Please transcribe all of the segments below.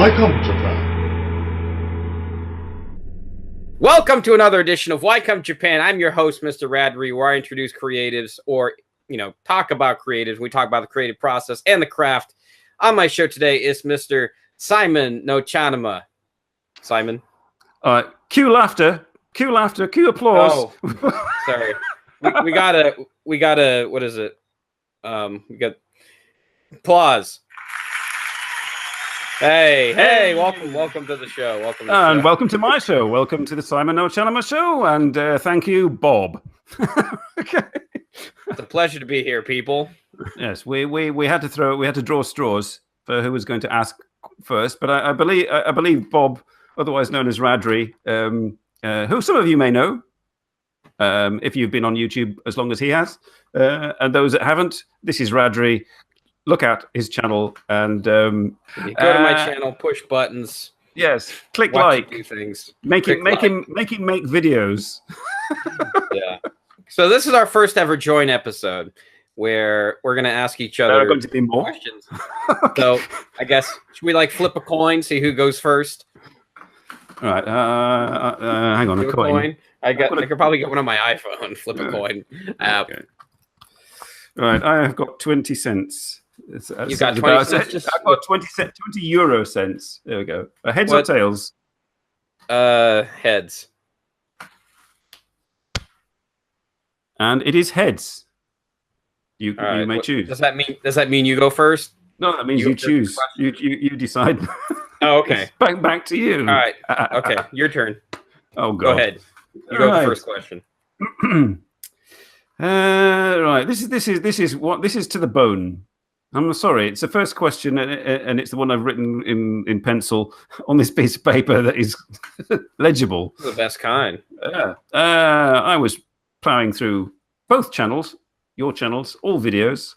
Welcome, Japan. Welcome to another edition of Welcome Japan. I'm your host, Mr. Radri, where I introduce creatives or, talk about creatives. We talk about the creative process and the craft. On my show today is Mr. Simon no茶の間. Simon? Cue laughter, cue applause. Oh, sorry. we gotta, what is it? We got applause. Hey, welcome to the show. Welcome to my show. Welcome to the Simon no茶の間show. And thank you, Bob. Okay. It's a pleasure to be here, people. Yes, we had to draw straws for who was going to ask first. But I believe Bob, otherwise known as Radri, who some of you may know, if you've been on YouTube as long as he has, and those that haven't, this is Radri. Look at his channel and you go to my channel, push buttons. Yes, click like. Do things. Make him make videos. Yeah. So this is our first ever joint episode where we're gonna ask each other going to be more questions. Okay. So I guess should we flip a coin, see who goes first? All right. Hang on, a coin. I could probably get one on my iPhone. Flip a coin app. Okay. All right, I have got 20 cents. You got 20 cents? I've got 20 euro cents. There we go. Heads or tails? Heads. And it is heads. You may choose. Does that mean you go first? No, that means you choose. You decide. Oh, okay. back to you. All right. Okay, your turn. Oh, God. Go ahead. You go the first question. Right. This is to the bone. I'm sorry. It's the first question, and it's the one I've written in pencil on this piece of paper that is legible. The best kind. I was plowing through both channels, your channels, all videos,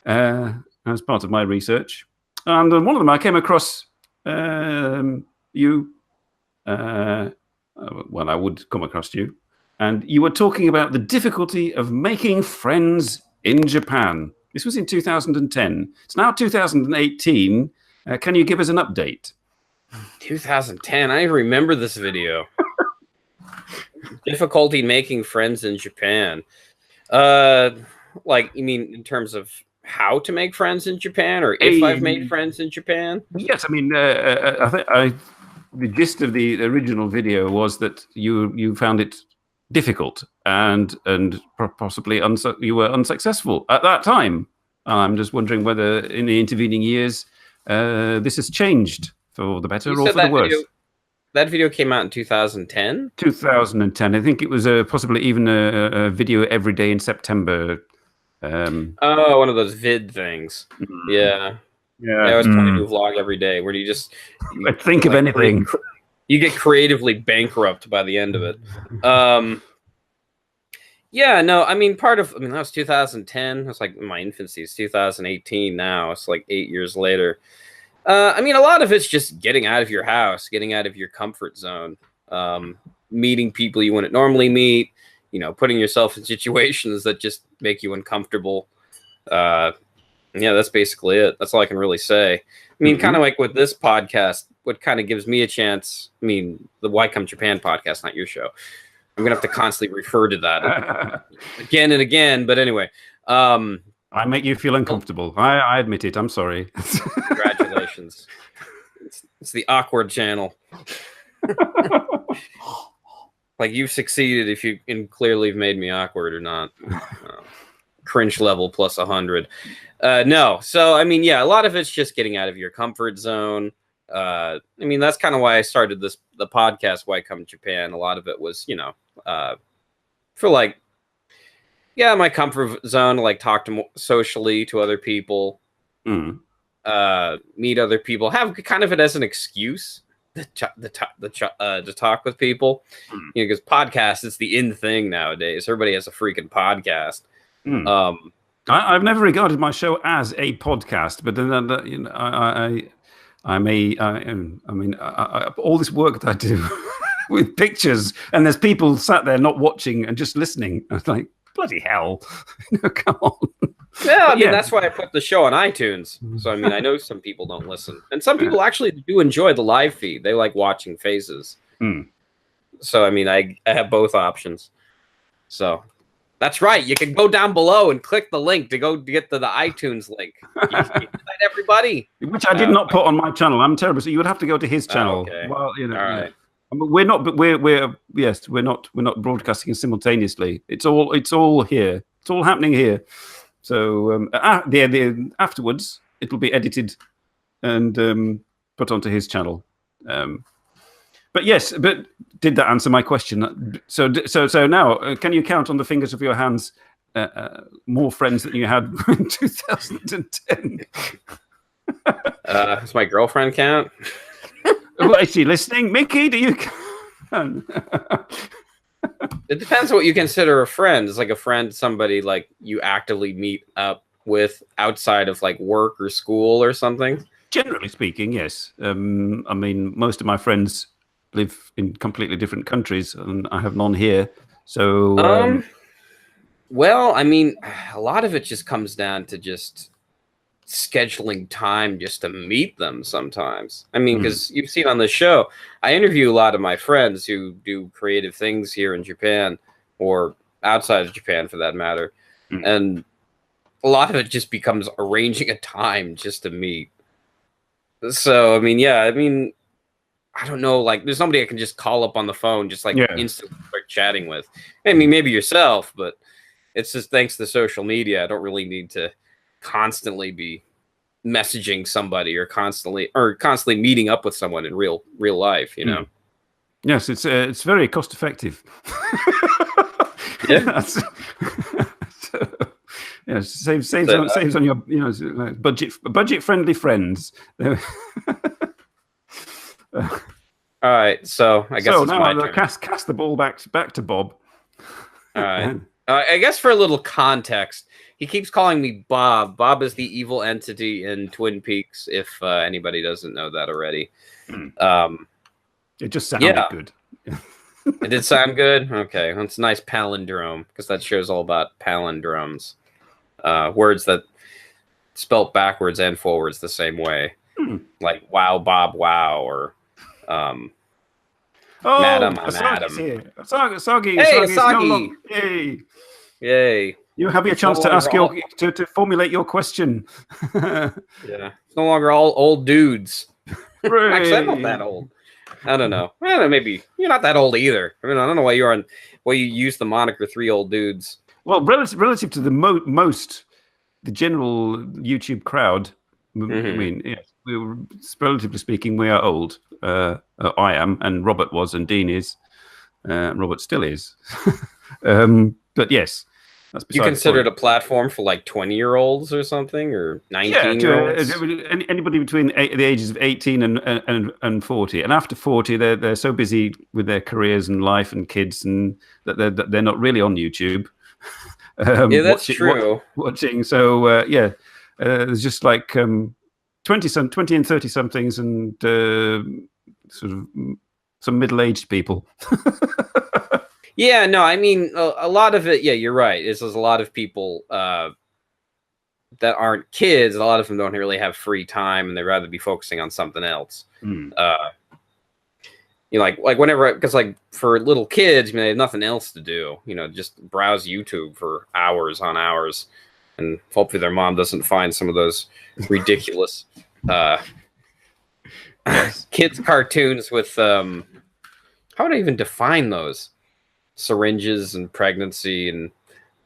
as part of my research, and on one of them I came across you. Well, I would come across you. And you were talking about the difficulty of making friends in Japan. This was in 2010. It's now 2018. Can you give us an update? 2010. I remember this video. Difficulty making friends in Japan. You mean in terms of how to make friends in Japan, or if I've made friends in Japan? Yes, I mean, I think the gist of the original video was that you found it difficult and possibly you were unsuccessful at that time. I'm just wondering whether in the intervening years this has changed for the better or for the worse. That video came out in 2010? 2010. I think it was possibly even a video every day in September. One of those vid things. Yeah. I was trying to do a vlog every day where you think of anything. You get creatively bankrupt by the end of it. That was 2010. It's like my infancy. It's 2018 now. It's like 8 years later. A lot of it's just getting out of your house, getting out of your comfort zone, meeting people you wouldn't normally meet, putting yourself in situations that just make you uncomfortable. That's basically it. That's all I can really say. Kind of like with this podcast, what kind of gives me a chance, the Why Come Japan podcast, not your show. I'm going to have to constantly refer to that again and again. But anyway. I make you feel uncomfortable. I admit it. I'm sorry. Congratulations. It's the awkward channel. You've succeeded if you can clearly have made me awkward or not. Cringe level plus 100. No. So, a lot of it's just getting out of your comfort zone. That's kind of why I started the podcast, Why Come Japan. A lot of it was, for my comfort zone, to talk to socially to other people, meet other people, have kind of it as an excuse to talk with people, because podcasts, it's the in thing nowadays. Everybody has a freaking podcast. I've never regarded my show as a podcast, but then all this work that I do with pictures, and there's people sat there not watching and just listening. I was like, bloody hell, come on. Yeah, I mean, yeah. that's why I put the show on iTunes. So, I mean, I know some people don't listen. And some people actually do enjoy the live feed. They like watching faces. Mm. So, I mean, I have both options. So, that's right. You can go down below and click the link to go get to the iTunes link. You that, everybody. Which I did not put on my channel. I'm terrible. So you would have to go to his channel. Okay. Well, you know, all right. I mean, we're not, but we're not broadcasting simultaneously. It's all here. It's all happening here. So afterwards, it'll be edited and put onto his channel. But yes, but did that answer my question? So now, can you count on the fingers of your hands more friends than you had in 2010? Does my girlfriend count? Is she listening? Mickey, do you count? It depends on what you consider a friend. It's like a friend, somebody like you actively meet up with outside of like work or school or something. Generally speaking, yes. I mean, most of my friends live in completely different countries, and I have none here. So, well, I mean, a lot of it just comes down to just scheduling time just to meet them sometimes. I mean, because you've seen on the show, I interview a lot of my friends who do creative things here in Japan or outside of Japan for that matter. And a lot of it just becomes arranging a time just to meet. So, I mean, yeah, I mean, I don't know, like, there's nobody I can just call up on the phone, just like instantly start chatting with. I mean, maybe yourself, but it's just thanks to social media, I don't really need to constantly be messaging somebody or constantly meeting up with someone in real life, you know. Yes, it's very cost effective. Yeah. Yeah, saves on your budget friendly friends. All right, so I guess it's now my turn. Cast the ball back to Bob. All right. I guess for a little context, he keeps calling me Bob. Bob is the evil entity in Twin Peaks, if anybody doesn't know that already. It just sounded good. It did sound good? Okay, that's a nice palindrome, because that show's all about palindromes. Words that spelt backwards and forwards the same way. Like, wow, Bob, wow, or... Madam, I'm Adam. Here. Asagi. Hey, Asagi. Yay. Yay. You have your chance to ask to formulate your question. Yeah. It's no longer all old dudes. Actually, I'm not that old. I don't know. Maybe you're not that old either. I mean, I don't know why you use the moniker 3 old dudes. Well, relative to the general YouTube crowd, I mean, yes, relatively speaking, we are old. I am, and Robert was, and Dean is. Robert still is. But yes, that's you consider it a platform for like 20-year-olds or something, or 19-year-olds? Anybody between the ages of 18 and 40. And after 40, they're so busy with their careers and life and kids, and that they're not really on YouTube. Yeah, that's true. Watching, so there's just like 20 and 30 somethings and sort of some middle-aged people. Yeah, no, I mean, a lot of it, yeah, you're right. There's a lot of people that aren't kids. A lot of them don't really have free time, and they'd rather be focusing on something else. You know, like whenever, because like for little kids, I mean, they have nothing else to do. You know, just browse YouTube for hours on hours, and hopefully their mom doesn't find some of those ridiculous kids cartoons with how would I even define those? Syringes and pregnancy and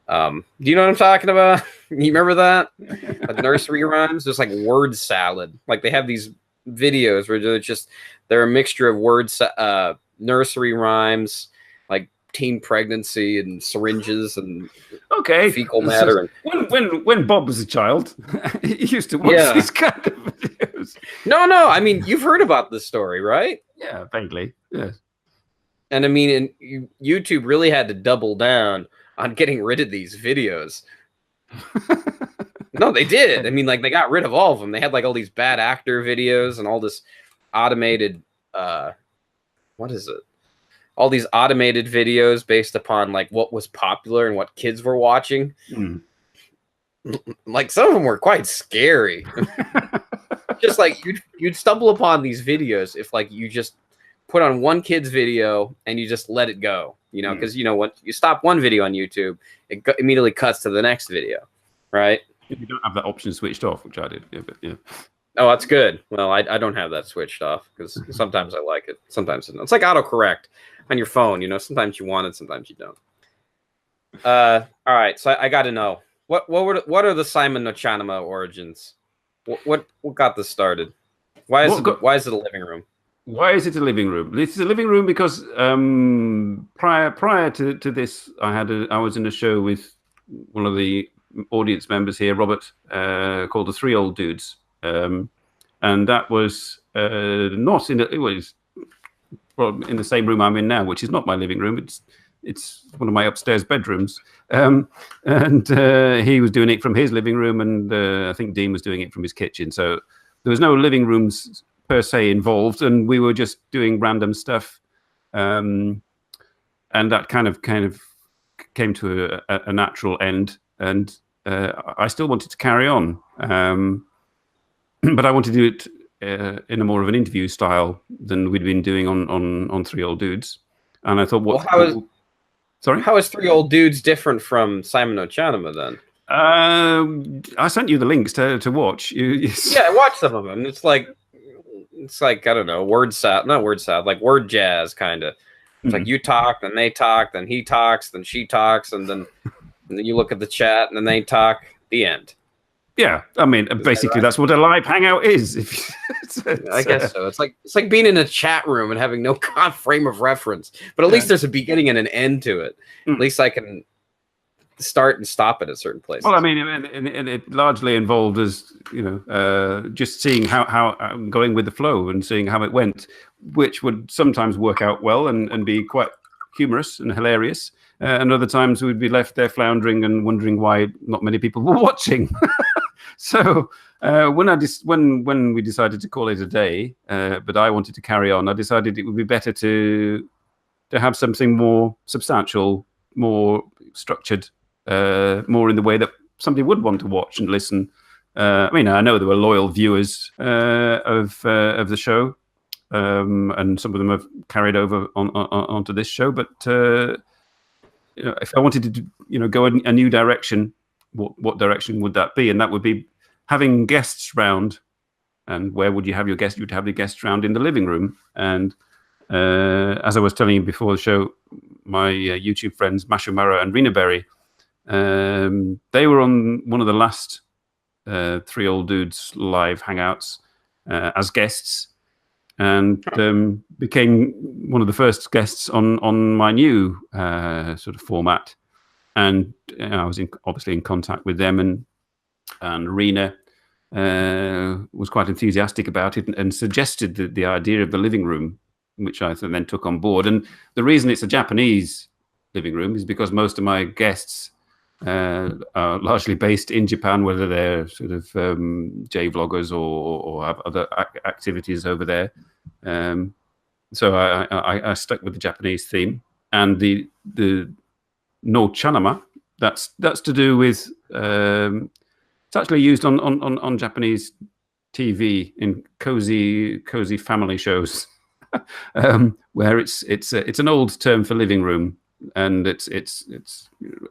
do you know what I'm talking about? You remember that? Like nursery rhymes? There's like word salad. Like they have these videos where they're a mixture of nursery rhymes, like teen pregnancy and syringes and fecal matter. When Bob was a child, he used to watch these kind of videos. No, I mean, you've heard about this story, right? Yeah, vaguely. Yeah. And I mean, YouTube really had to double down on getting rid of these videos. No, they did. I mean, like they got rid of all of them. They had like all these bad actor videos and all this automated, what is it? All these automated videos based upon like what was popular and what kids were watching. like some of them were quite scary. Just like you'd stumble upon these videos if like you just put on one kid's video and you just let it go, you know, because you know when you stop one video on YouTube, it immediately cuts to the next video, right? If you don't have that option switched off, which I did, yeah. Oh, that's good. Well, I don't have that switched off because sometimes I like it, sometimes it's like autocorrect on your phone. You know, sometimes you want it, sometimes you don't. All right, so I got to know what are the Simon no茶の間 origins? What got this started? Why is it a living room? Why is it a living room? This is a living room because prior to this, I was in a show with one of the audience members here, Robert, called the Three Old Dudes, and that was not in it was in the same room I'm in now, which is not my living room. It's one of my upstairs bedrooms, and he was doing it from his living room, and I think Dean was doing it from his kitchen. So there was no living rooms per se involved, and we were just doing random stuff, and that kind of came to a natural end. And I still wanted to carry on, but I wanted to do it in a more of an interview style than we'd been doing on Three Old Dudes. And I thought, sorry? How is Three Old Dudes different from Simon no茶の間then? I sent you the links to watch. Yeah, I watched some of them. It's like I don't know, like word jazz kind of. It's like you talk, then they talk, then he talks, then she talks, and then you look at the chat, and then they talk. The end. Yeah, I mean, basically that's what a live hangout is. I guess so. It's like being in a chat room and having no frame of reference, but at least there's a beginning and an end to it. At least I can start and stop it at certain places. Well, I mean, and it largely involved as just seeing how going with the flow and seeing how it went, which would sometimes work out well and be quite humorous and hilarious. And other times we'd be left there floundering and wondering why not many people were watching. So when we decided to call it a day, but I wanted to carry on, I decided it would be better to have something more substantial, more structured, more in the way that somebody would want to watch and listen. I mean, I know there were loyal viewers of the show, and some of them have carried over onto this show. But if I wanted to, go a new direction, what direction would that be? And that would be having guests round. And where would you have your guests? You'd have the guests round in the living room. And as I was telling you before the show, my YouTube friends Mashumara and Rena Berry, they were on one of the last Three Old Dudes live hangouts as guests, and became one of the first guests on my new sort of format. And I was obviously in contact with them, and Rena was quite enthusiastic about it and suggested the idea of the living room, which I then took on board. And the reason it's a Japanese living room is because most of my guests are largely based in Japan, whether they're sort of J vloggers or have other activities over there. So I stuck with the Japanese theme, and the no茶の間, that's to do with it's actually used on Japanese TV in cozy family shows, where it's an old term for living room, and it's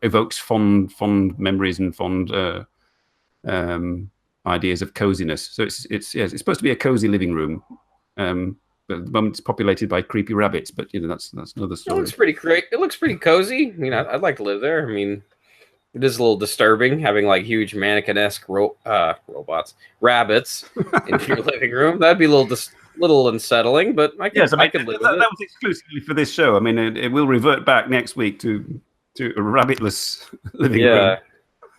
evokes fond memories and fond ideas of coziness. So it's supposed to be a cozy living room. But at the moment it's populated by creepy rabbits, but that's another story. It looks pretty great. It looks pretty cozy. I mean, I'd like to live there. I mean, it is a little disturbing having like huge mannequin-esque rabbits in your living room. That'd be a little unsettling, but I could live with it. That was exclusively for this show. I mean, it will revert back next week to a rabbitless living room.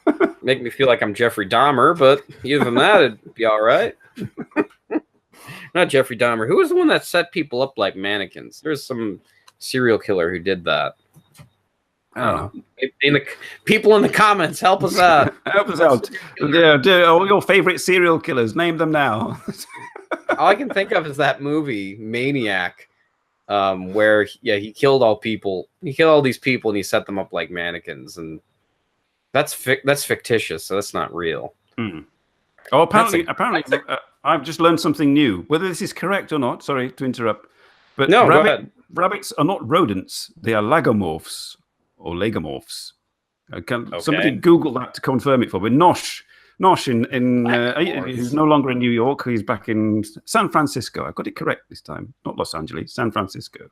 Yeah, make me feel like I'm Jeffrey Dahmer, but other than that, it'd be all right. Not Jeffrey Dahmer. Who was the one that set people up like mannequins? There's some serial killer who did that. I don't know. People in the comments, help us out. Help us out. Yeah, all your favorite serial killers. Name them now. All I can think of is that movie Maniac, where he killed all people. He killed all these people and he set them up like mannequins. And That's fictitious, so that's not real. Hmm. Oh, apparently, I've just learned something new. Whether this is correct or not, sorry to interrupt, but No, go ahead. rabbits are not rodents; they are lagomorphs or legomorphs. Somebody Google that to confirm it for me. Nosh, who's no longer in New York. He's back in San Francisco. I got it correct this time, not Los Angeles, San Francisco.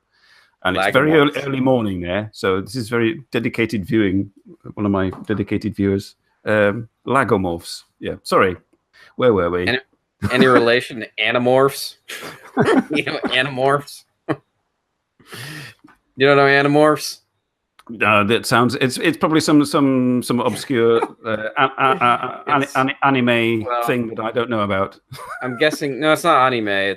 And it's very early morning there, so this is very dedicated viewing. One of my dedicated viewers, lagomorphs. Yeah, sorry. Where were we? Any relation to Animorphs? Animorphs. You don't know Animorphs? That sounds. It's probably some obscure anime thing that I don't know about. I'm guessing. No, it's not anime.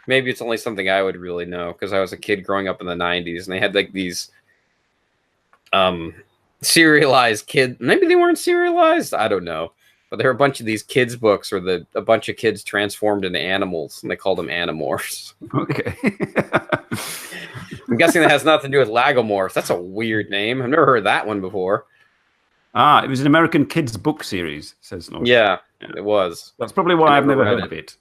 Maybe it's only something I would really know because I was a kid growing up in the '90s, and they had like these serialized kid. Maybe they weren't serialized. I don't know. But there were a bunch of these kids' books where a bunch of kids transformed into animals, and they called them Animorphs. Okay. I'm guessing that has nothing to do with Lagomorphs. That's a weird name. I've never heard that one before. It was an American kids' book series, says Nosh. Yeah, it was. That's probably why I've never heard of it.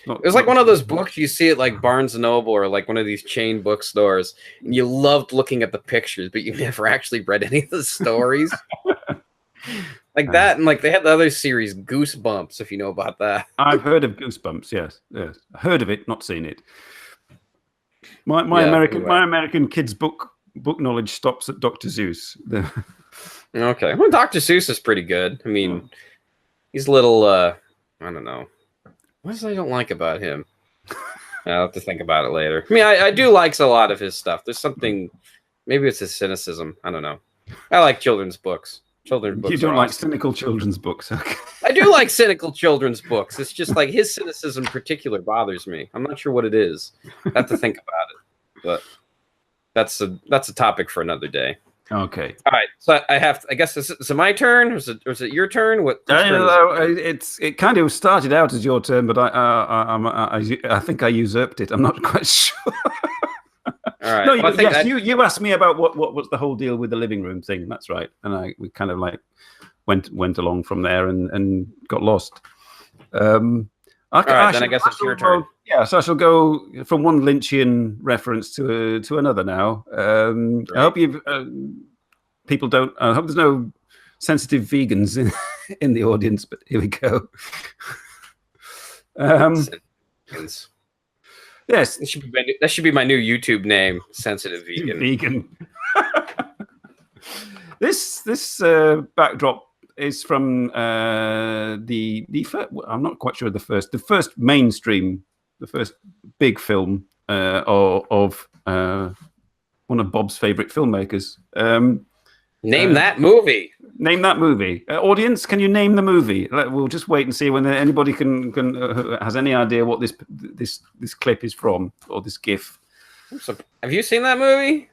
It was like one of those books you see at like Barnes & Noble or like one of these chain bookstores, and you loved looking at the pictures, but you never actually read any of the stories. Like that, and like they had the other series, Goosebumps, if you know about that. I've heard of Goosebumps, yes. Heard of it, not seen it. My American kids book knowledge stops at Dr. Seuss. Okay, well, Dr. Seuss is pretty good. I mean, he's a little, I don't know. What is I don't like about him? I'll have to think about it later. I mean, I do like a lot of his stuff. There's something, maybe it's his cynicism. I don't know. I like children's books. You don't like cynical children's books, okay? I do like cynical children's books. It's just like his cynicism in particular bothers me. I'm not sure what it is. I have to think about it, but that's a topic for another day. Okay. All right. So I guess is it my turn? Was it your turn? It kind of started out as your turn, but I think I usurped it. I'm not quite sure. All right. No, you asked me about what was the whole deal with the living room thing. That's right, and we kind of like went along from there and got lost. All right, then I guess it's your turn. Yes, I shall go from one Lynchian reference to another now. I hope people don't. I hope there's no sensitive vegans in the audience, but here we go. Yes, that should be my new YouTube name. Sensitive vegan. This backdrop is from the first, I'm not quite sure the first mainstream, the first big film of one of Bob's favorite filmmakers. Name that movie. Name that movie. Audience, can you name the movie? We'll just wait and see when anybody can has any idea what this clip is from, or this GIF. Have you seen that movie,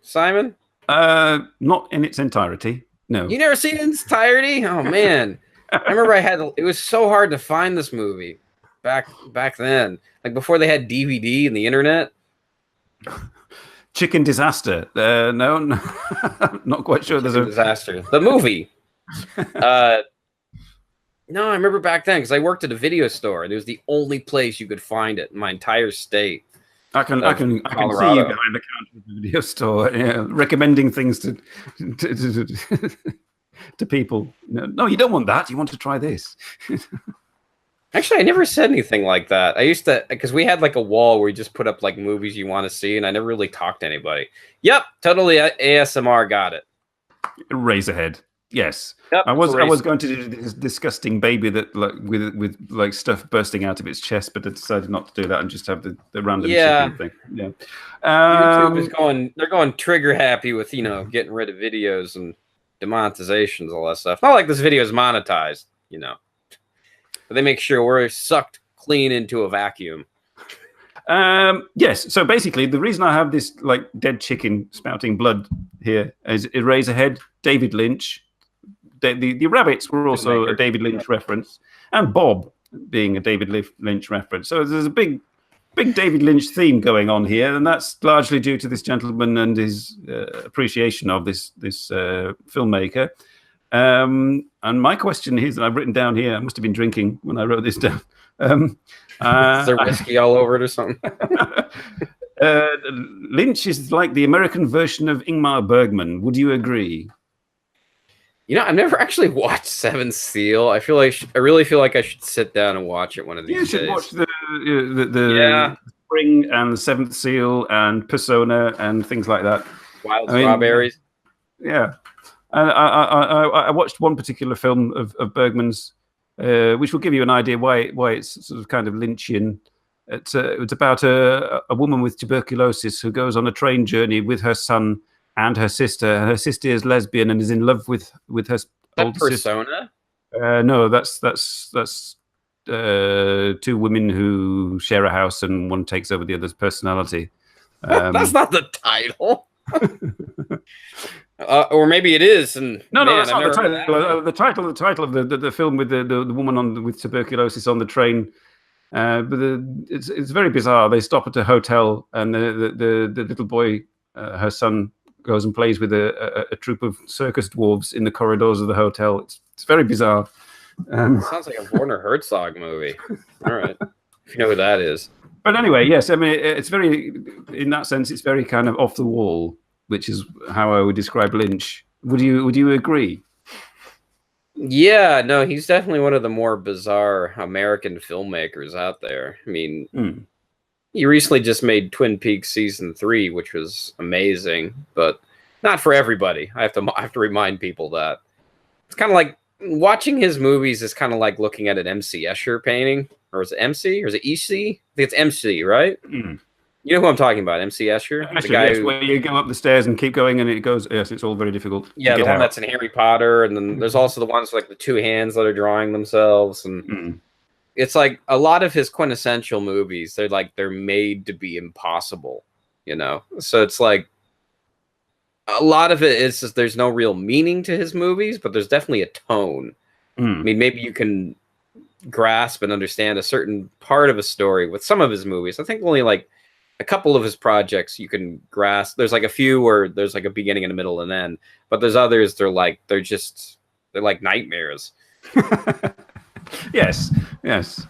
Simon? Not in its entirety. No. You never seen it in its entirety? Oh man, I remember it was so hard to find this movie back then, like before they had DVD and the internet. Chicken Disaster. No, not quite sure. There's a Disaster. The movie. No, I remember back then because I worked at a video store and it was the only place you could find it in my entire state. I can see you behind the counter of the video store, recommending things to people. No, you don't want that. You want to try this. Actually, I never said anything like that. I used to, because we had like a wall where we just put up like movies you want to see, and I never really talked to anybody. Yep, totally ASMR, got it. Razorhead, yes. Yep, I was going to do this disgusting baby that like with like stuff bursting out of its chest, but I decided not to do that and just have the random chicken thing. Yeah, YouTube is they're going trigger happy with getting rid of videos and demonetizations, all that stuff. Not like this video is monetized, But they make sure we're sucked clean into a vacuum. Yes. So basically, the reason I have this like dead chicken spouting blood here is Eraserhead, David Lynch. The rabbits were also a David Lynch reference, and Bob being a David Lynch reference. So there's a big David Lynch theme going on here, and that's largely due to this gentleman and his appreciation of this filmmaker. And my question is, I've written down here, I must have been drinking when I wrote this down. Is there whiskey all over it or something? Lynch is like the American version of Ingmar Bergman. Would you agree? You know, I've never actually watched Seventh Seal. I really feel like I should sit down and watch it one of these days. You should watch the Spring and the Seventh Seal and Persona and things like that. Wild Strawberries. Yeah. I watched one particular film of Bergman's, which will give you an idea why it's sort of kind of Lynchian. It's about a woman with tuberculosis who goes on a train journey with her son and her sister. Her sister is lesbian and is in love with her older Persona? sister. No, that's two women who share a house and one takes over the other's personality. That's not the title. Or maybe it is. And no, that's not the title. The title of the film with the woman with tuberculosis on the train. But it's very bizarre. They stop at a hotel, and the little boy, her son, goes and plays with a troop of circus dwarves in the corridors of the hotel. It's very bizarre. Sounds like a Werner Herzog movie. All right, if you know who that is. But anyway, yes, I mean it's very, in that sense, it's very kind of off the wall, which is how I would describe Lynch. Would you agree? Yeah, no, he's definitely one of the more bizarre American filmmakers out there. I mean, he recently just made Twin Peaks season 3, which was amazing, but not for everybody. I have to remind people that it's kind of like watching his movies is kind of like looking at an MC Escher painting, or is it MC or is it EC? I think it's MC, right? You know who I'm talking about, MC Escher? The guy where you go up the stairs and keep going and it goes, yes, it's all very difficult. Yeah, the one that's in Harry Potter, and then there's also the ones with like the two hands that are drawing themselves, and it's like a lot of his quintessential movies, they're made to be impossible, you know? So it's like a lot of it is just there's no real meaning to his movies, but there's definitely a tone. I mean, maybe you can grasp and understand a certain part of a story with some of his movies. I think only like a couple of his projects you can grasp. There's like a few where there's like a beginning and a middle and end, but there's others they're like nightmares. Yes.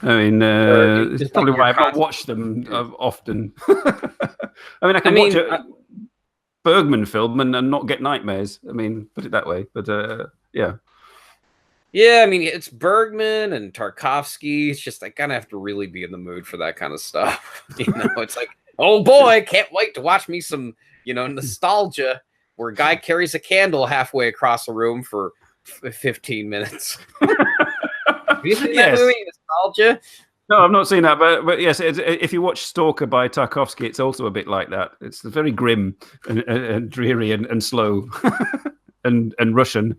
I mean, it's probably why I've not watched them often. I mean, I can watch a Bergman film and not get nightmares. I mean, put it that way. But yeah. Yeah, I mean, it's Bergman and Tarkovsky. It's just I kind of have to really be in the mood for that kind of stuff. You know, it's like, oh boy, can't wait to watch me some, nostalgia where a guy carries a candle halfway across a room for 15 minutes. Have you seen that movie, Nostalgia? No, I've not seen that, but yes, if you watch Stalker by Tarkovsky, it's also a bit like that. It's very grim and dreary and slow and Russian.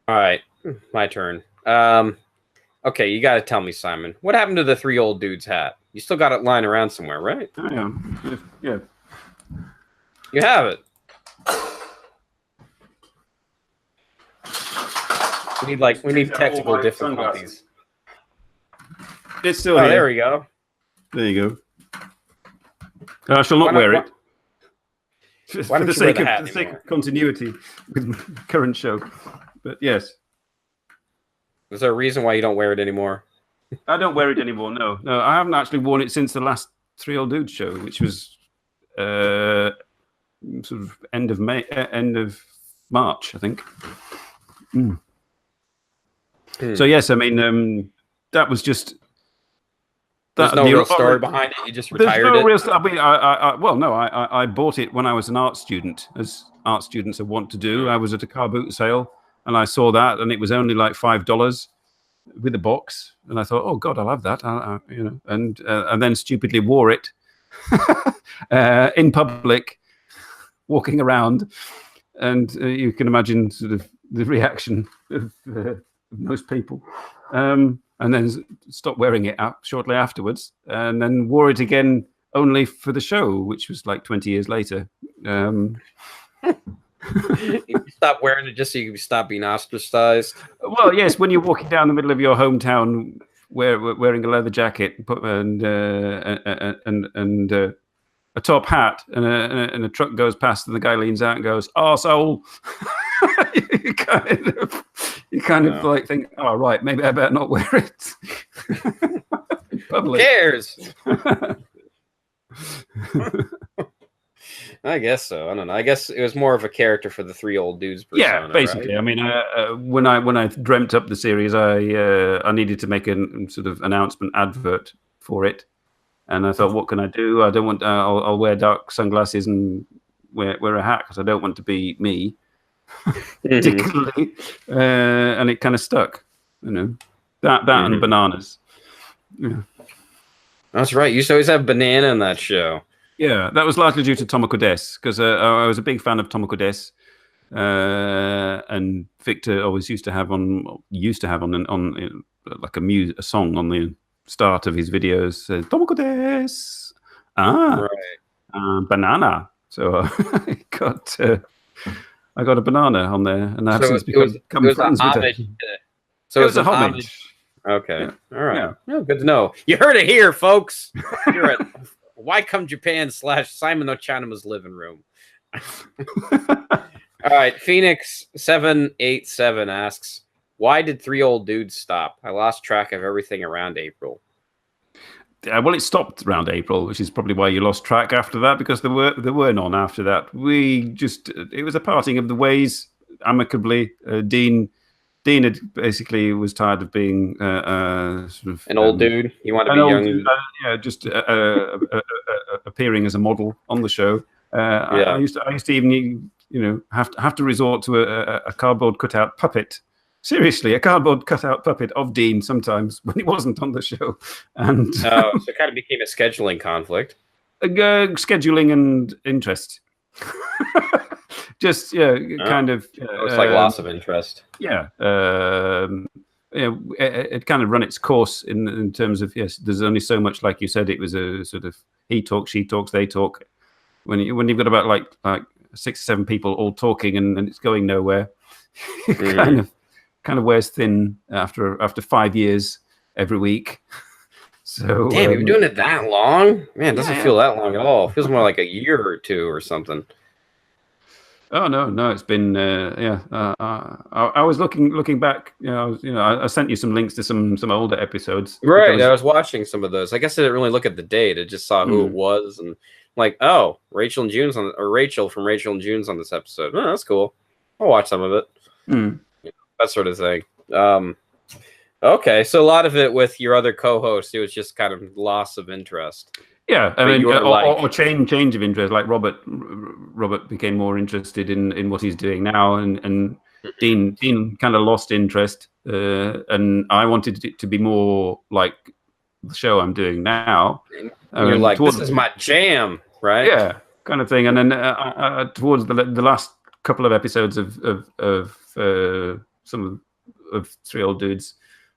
All right, my turn. Okay, you got to tell me, Simon, what happened to the three old dudes' hat? You still got it lying around somewhere, right? Yeah. You have it. We need technical difficulties. It's still here. There we go. There you go. I shall not wear it. For the sake of continuity with the current show. But yes. Is there a reason why you don't wear it anymore? I don't wear it anymore, no. No, I haven't actually worn it since the last Three Old Dudes show, which was sort of end of March, I think. So yes, I mean that was just. There's no real story behind it. You just retired it. Real story. I mean, I bought it when I was an art student, as art students are wont to do. I was at a car boot sale, and I saw that, and it was only like $5 with a box, and I thought, oh God, I'll have that, and then stupidly wore it in public, walking around, and you can imagine sort of the reaction of most people. And then stopped wearing it shortly afterwards, and then wore it again only for the show, which was like 20 years later. You stopped wearing it just so you could stop being ostracized? Well, yes, when you're walking down the middle of your hometown wearing a leather jacket and a top hat, and a truck goes past, and the guy leans out and goes, "Arsehole." You you kind of like think, oh right, maybe I better not wear it. Who cares? I guess so. I don't know. I guess it was more of a character for the three old dudes persona. Yeah, basically. Right? I mean, when I dreamt up the series, I needed to make a sort of announcement advert for it, and I thought, what can I do? I don't want. I'll wear dark sunglasses and wear a hat because I don't want to be me, particularly. And it kind of stuck, that and bananas. Yeah. That's right. You used to always have banana in that show. Yeah, that was largely due to Tomoko Des, because I was a big fan of Tomoko Des, and Victor always used to have on like a song on the start of his videos. Tomoko Des, right. Banana. So I got a banana on there, and I've since become friends with it. So it was a homage. Okay, yeah. All right. Yeah. Oh, good to know. You heard it here, folks. You're at Why Come Japan / Simon no茶のMan's living room. All right, Phoenix 787 asks, why did Three Old Dudes stop? I lost track of everything around April. Well, it stopped around April, which is probably why you lost track after that, because there were none after that. It was a parting of the ways amicably. Dean had basically was tired of being sort of an old dude. You want to be young? Just appearing as a model on the show. I used to even have to resort to a cardboard cutout puppet. Seriously, a cardboard cutout puppet of Dean sometimes when he wasn't on the show, and so it kind of became a scheduling conflict. Scheduling and interest. Just kind of. It's like loss of interest. Yeah, it kind of run its course in terms of there's only so much, like you said, it was a sort of he talks, she talks, they talk. When you've got about like 6 or 7 people all talking and it's going nowhere, it kind of wears thin after 5 years every week. So damn, you've been doing it that long? Man, it doesn't feel that long at all. It feels more like a year or two or something. Oh no! It's been I was looking back. I sent you some links to some older episodes. Right, I was watching some of those. I guess I didn't really look at the date. I just saw who it was and like, oh, Rachel from Rachel and June's on this episode. Oh, that's cool. I'll watch some of it. That sort of thing. Okay, so a lot of it with your other co-host, it was just kind of loss of interest. Yeah, I mean, or change of interest. Like Robert became more interested in what he's doing now, and Dean kind of lost interest, and I wanted it to be more like the show I'm doing now. And you're like, this is my jam, right? Yeah, kind of thing. And then towards the last couple of episodes of some of Three Old Dudes,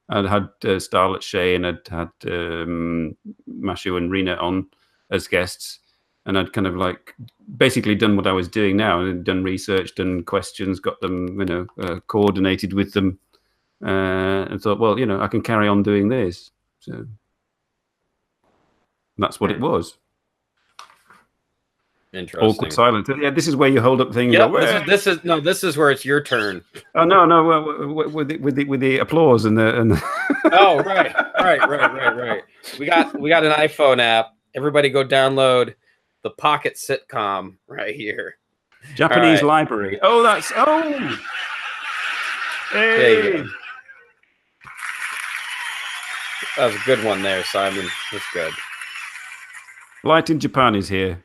I'd had Starlet Shay and I'd had Mashu and Rena on as guests, and I'd kind of like basically done what I was doing now, and done research, done questions, got them coordinated with them, and thought, well, I can carry on doing this. So that's what it was. Interesting. Awkward silence. Yeah, this is where you hold up things. Yeah, this is where it's your turn. Oh no, with the applause and the. Oh right. We got an iPhone app. Everybody go download the Pocket Sitcom right here. Japanese library. Oh, hey. That was a good one there, Simon. That's good. Light in Japan is here.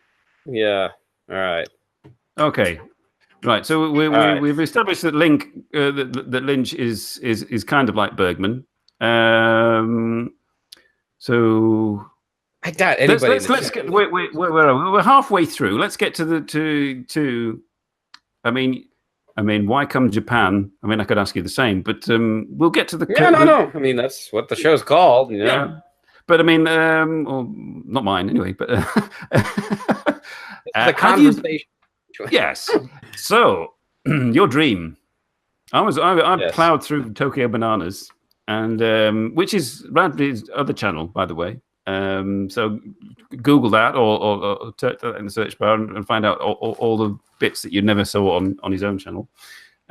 Yeah. All right. Okay. Right. So we've established that that Lynch is kind of like Bergman. So I doubt anybody. Let's get. We're halfway through. Let's get to the. I mean, why come Japan? I mean, I could ask you the same, but we'll get to the. No. I mean, that's what the show's called. Yeah. But I mean, well, not mine anyway. But the conversation. Yes. So your dream. I plowed through Tokyo Bananas, and which is Radley's other channel, by the way. So Google that or type that in the search bar and find out all the bits that you never saw on his own channel.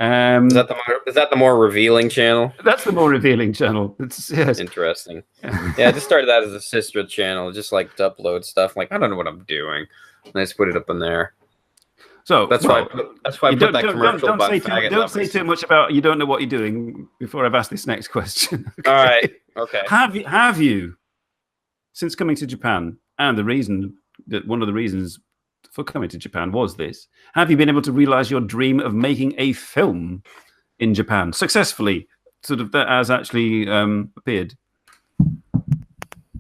Is that the more revealing channel? That's the more revealing channel. It's yes. Interesting. Yeah, I just started that as a sister channel, just like to upload stuff. Like I don't know what I'm doing, and I just put it up in there. So that's why I put that commercial about faggot lovers. Don't say too much about you don't know what you're doing before I've asked this next question. Okay. All right. Okay. Have you since coming to Japan, and one of the reasons for coming to Japan was this, have you been able to realize your dream of making a film in Japan successfully, sort of that has actually appeared?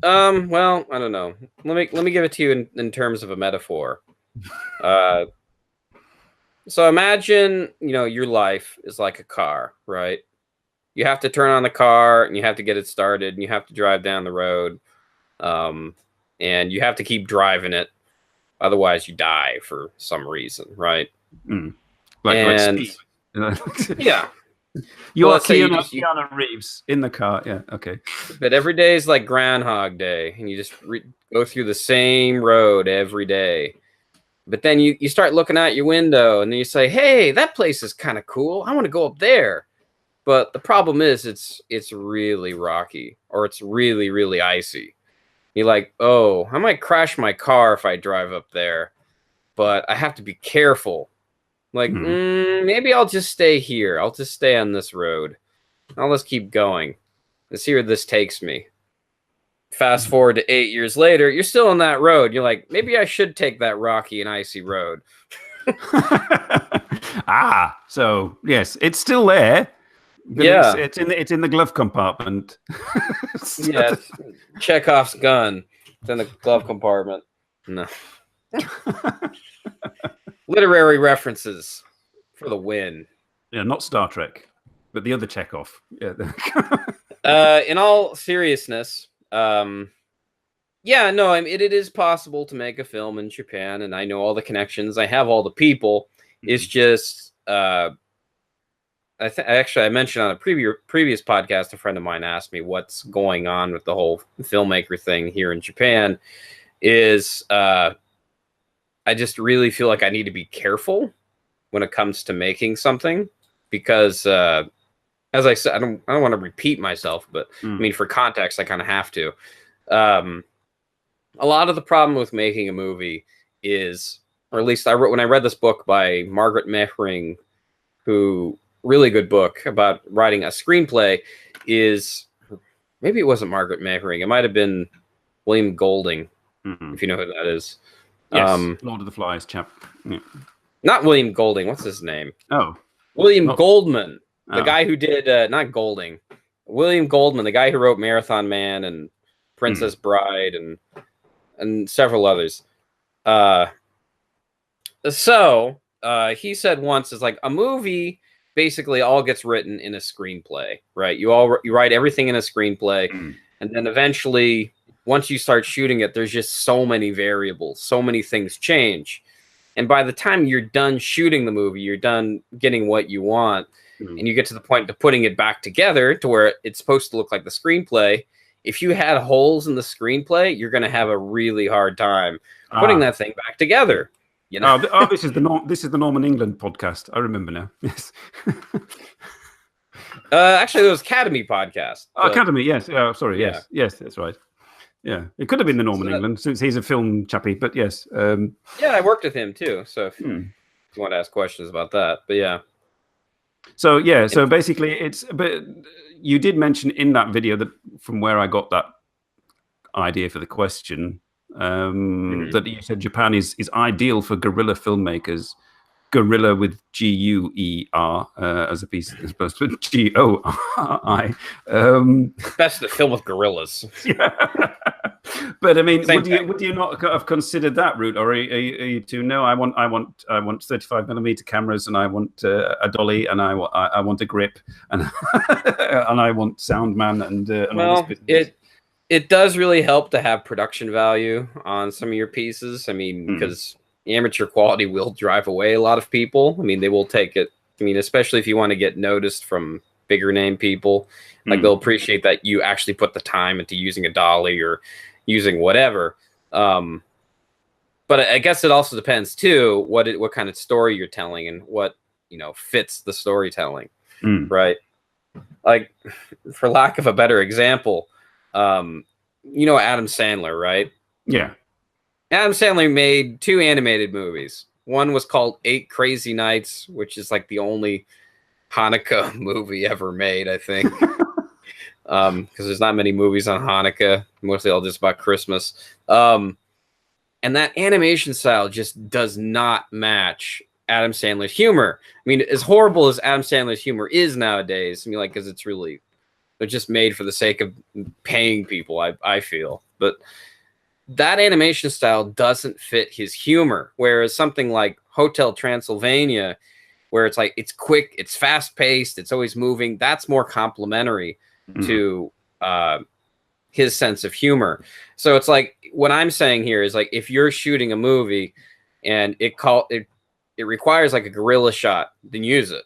Well, I don't know. Let me give it to you in terms of a metaphor. So imagine, your life is like a car, right? You have to turn on the car and you have to get it started and you have to drive down the road. And you have to keep driving it. Otherwise you die for some reason, right? Like speed. Yeah. You are Keanu Reeves in the car. Yeah, okay. But every day is like Groundhog Day, and you just go through the same road every day. But then you start looking out your window, and then you say, hey, that place is kind of cool. I want to go up there. But the problem is it's really rocky, or it's really, really icy. You're like, oh, I might crash my car if I drive up there, but I have to be careful. Like, maybe I'll just stay here. I'll just stay on this road. I'll just keep going. Let's see where this takes me. Fast forward to 8 years later, you're still on that road. You're like, maybe I should take that rocky and icy road. So yes, it's still there. Yeah, it's in the glove compartment. Yeah, Chekhov's gun. It's in the glove compartment. No. Literary references for the win. Yeah, not Star Trek, but the other Chekhov. Yeah. In all seriousness, yeah, no, it is possible to make a film in Japan, and I know all the connections. I have all the people. It's just, I mentioned on a previous podcast, a friend of mine asked me what's going on with the whole filmmaker thing here in Japan. Is I just really feel like I need to be careful when it comes to making something, because as I said, I don't want to repeat myself, but I mean, for context, I kind of have to. A lot of the problem with making a movie is, or at least when I read this book by Margaret Mehring, who, really good book about writing a screenplay, is, maybe it wasn't Margaret Mehring, it might have been William Golding, if you know who that is. Yes, Lord of the Flies chap. Yeah. Not William Golding. What's his name? Oh, William Goldman, the guy who did not Golding. William Goldman, the guy who wrote Marathon Man and Princess Bride and several others. So he said once, is like, a movie basically all gets written in a screenplay, right? You write everything in a screenplay, and then eventually, once you start shooting it, there's just so many variables, so many things change. And by the time you're done shooting the movie, you're done getting what you want, and you get to the point of putting it back together to where it's supposed to look like the screenplay. If you had holes in the screenplay, you're going to have a really hard time putting that thing back together. You know? This is the Norman England podcast. I remember now. Yes. Actually, it was Academy podcast. Academy, yes. Sorry, yes. Yeah. Yes, that's right. Yeah, it could have been the Norman England, since he's a film chappie, but yes. Yeah, I worked with him too, so if you want to ask questions about that, but yeah. So basically but you did mention in that video that, from where I got that idea for the question, that you said Japan is ideal for guerrilla filmmakers. Guerrilla with G-U-E-R as opposed to G-O-R-I. Best to film with gorillas. Yeah. But I mean, would you not have considered that route, or are you to no? I want 35mm cameras, and I want a dolly, and I want a grip, and and I want sound man, and all this business. It does really help to have production value on some of your pieces. I mean, because amateur quality will drive away a lot of people. I mean, they will take it. I mean, especially if you want to get noticed from bigger name people, like they'll appreciate that you actually put the time into using a dolly or using whatever. But I guess it also depends too what kind of story you're telling and what fits the storytelling, Mm. right? Like, for lack of a better example, Adam Sandler, right? Yeah. Adam Sandler made 2 animated movies. One was called 8 Crazy Nights, which is like the only Hanukkah movie ever made, I think. Because there's not many movies on Hanukkah, mostly all just about Christmas. And that animation style just does not match Adam Sandler's humor. I mean, as horrible as Adam Sandler's humor is nowadays, I mean, like, because they're just made for the sake of paying people, I feel. But that animation style doesn't fit his humor. Whereas something like Hotel Transylvania, where it's like, it's quick, it's fast paced, it's always moving, that's more complimentary to his sense of humor. So it's like, what I'm saying here is, like, if you're shooting a movie and it requires like a guerrilla shot, then use it,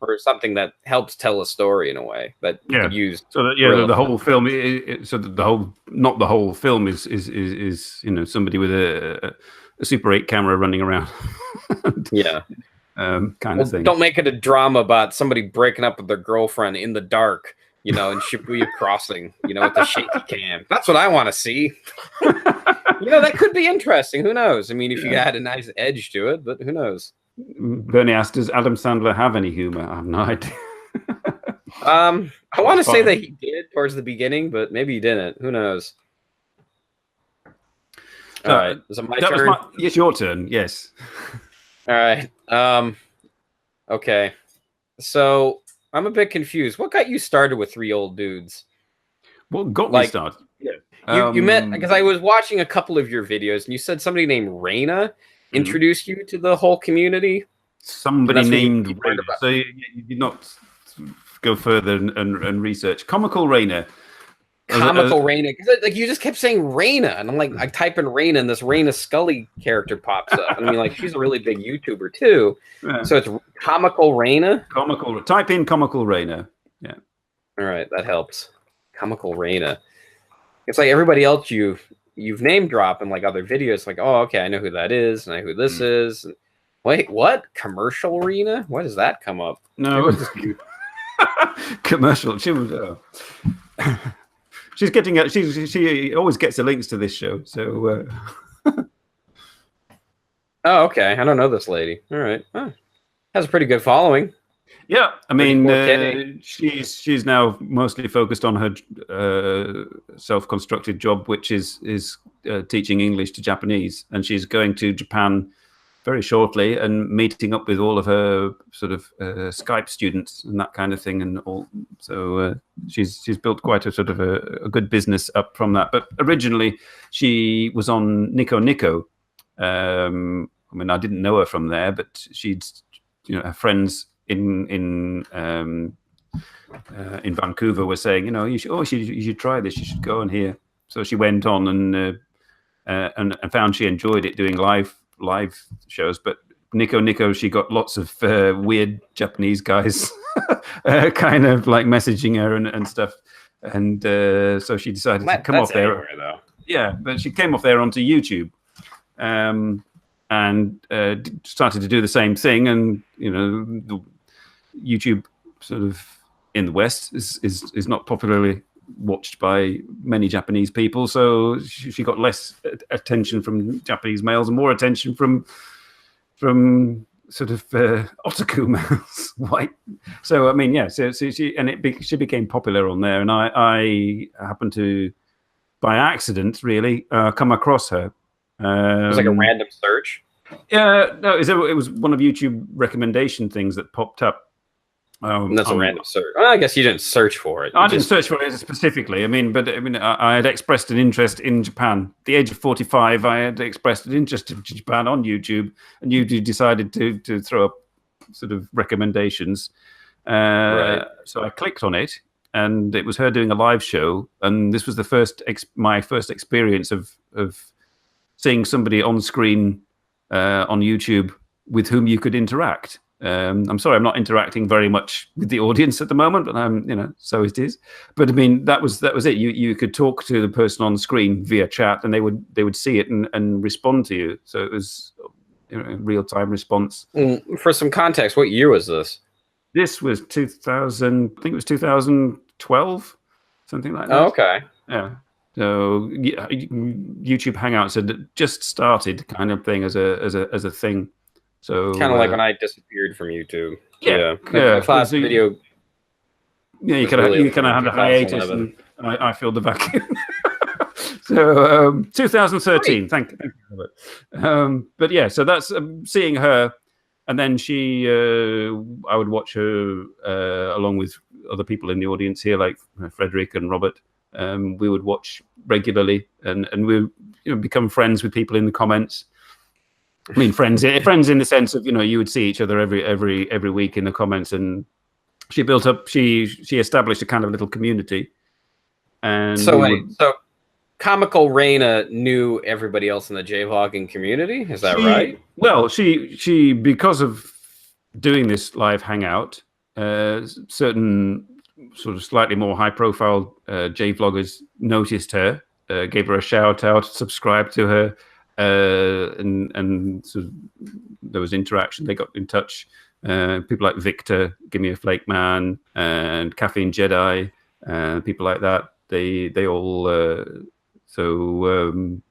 or something that helps tell a story in a way that you could use. So that, the whole film, so that not the whole film is somebody with a Super 8 camera running around. Kind of thing. Don't make it a drama about somebody breaking up with their girlfriend in the dark, in Shibuya Crossing, with the shaky cam. That's what I want to see. That could be interesting. Who knows? I mean, if you had a nice edge to it, but who knows? Bernie asked, does Adam Sandler have any humor? I have no idea. I want to say that he did towards the beginning, but maybe he didn't. Who knows? All right. Is it my turn? It's your turn, yes. All right. Okay. So I'm a bit confused. What got you started with 3 old dudes? What got me started? Yeah. You met, because I was watching a couple of your videos, and you said somebody named Raina introduced you to the whole community. Somebody named Raina. So you did not go further and research. Comical Raina. Comical Raina. Because like, you just kept saying Raina, and I'm like, I type in Raina, and this Raina Scully character pops up. I mean, like, she's a really big YouTuber too. Yeah. So it's Comical Raina? Type in Comical Raina. Yeah. All right, that helps. Comical Raina. It's like everybody else you've name dropped in like other videos, like, oh, okay, I know who that is, and I know who this is. Wait, what? Commercial Raina? Why does that come up? No. Commercial. She always gets the links to this show. So Oh, okay. I don't know this lady. All right. Has a pretty good following. Yeah, I mean, she's now mostly focused on her self-constructed job, which is teaching English to Japanese, and she's going to Japan very shortly and meeting up with all of her sort of Skype students and that kind of thing, and all. So she's built quite a sort of a good business up from that. But originally, she was on Nico Nico. I mean, I didn't know her from there, but she'd her friends in Vancouver were saying, you should try this. You should go on here. So she went on and found she enjoyed it, doing live shows. But Nico, she got lots of weird Japanese guys kind of like messaging her and stuff. And so she decided to come off there. Though. Yeah, but she came off there onto YouTube. And started to do the same thing, and the YouTube sort of in the West is not popularly watched by many Japanese people, so she got less attention from Japanese males and more attention from sort of otaku males, white. So I mean, yeah. So she became popular on there, and I happened to, by accident, really come across her. It was like a random search. Yeah, no, it was one of YouTube recommendation things that popped up. That's a random search. Well, I guess you didn't search for it. I didn't search for it specifically. I had expressed an interest in Japan. At the age of 45, I had expressed an interest in Japan on YouTube, and YouTube decided to throw up sort of recommendations. Right. So I clicked on it, and it was her doing a live show, and this was my first experience of seeing somebody on screen on YouTube with whom you could interact. I'm sorry, I'm not interacting very much with the audience at the moment, but so it is. But I mean, that was it. You could talk to the person on screen via chat, and they would see it and respond to you. So it was real-time response. For some context, what year was this? This was 2000. I think it was 2012, something like that. Oh, okay. Yeah. So YouTube Hangouts had just started, kind of thing, as a thing. So Kind of like when I disappeared from YouTube. Yeah. My class video. Yeah, you was kind of really had a hiatus, 2011. and I filled the vacuum. So 2013. Great. Thank you, Robert. But yeah, so that's seeing her, and then I would watch her along with other people in the audience here, like Frederick and Robert. We would watch regularly, and we become friends with people in the comments. I mean, friends in the sense of you would see each other every week in the comments, and she established a kind of little community. And so Comical Raina knew everybody else in the J-vlogging community. Is that right? Well, she because of doing this live hangout, certain sort of slightly more high-profile J-vloggers noticed her, gave her a shout-out, subscribed to her, and sort of there was interaction. They got in touch. People like Victor, Give Me a Flake Man, and Caffeine Jedi, people like that. They all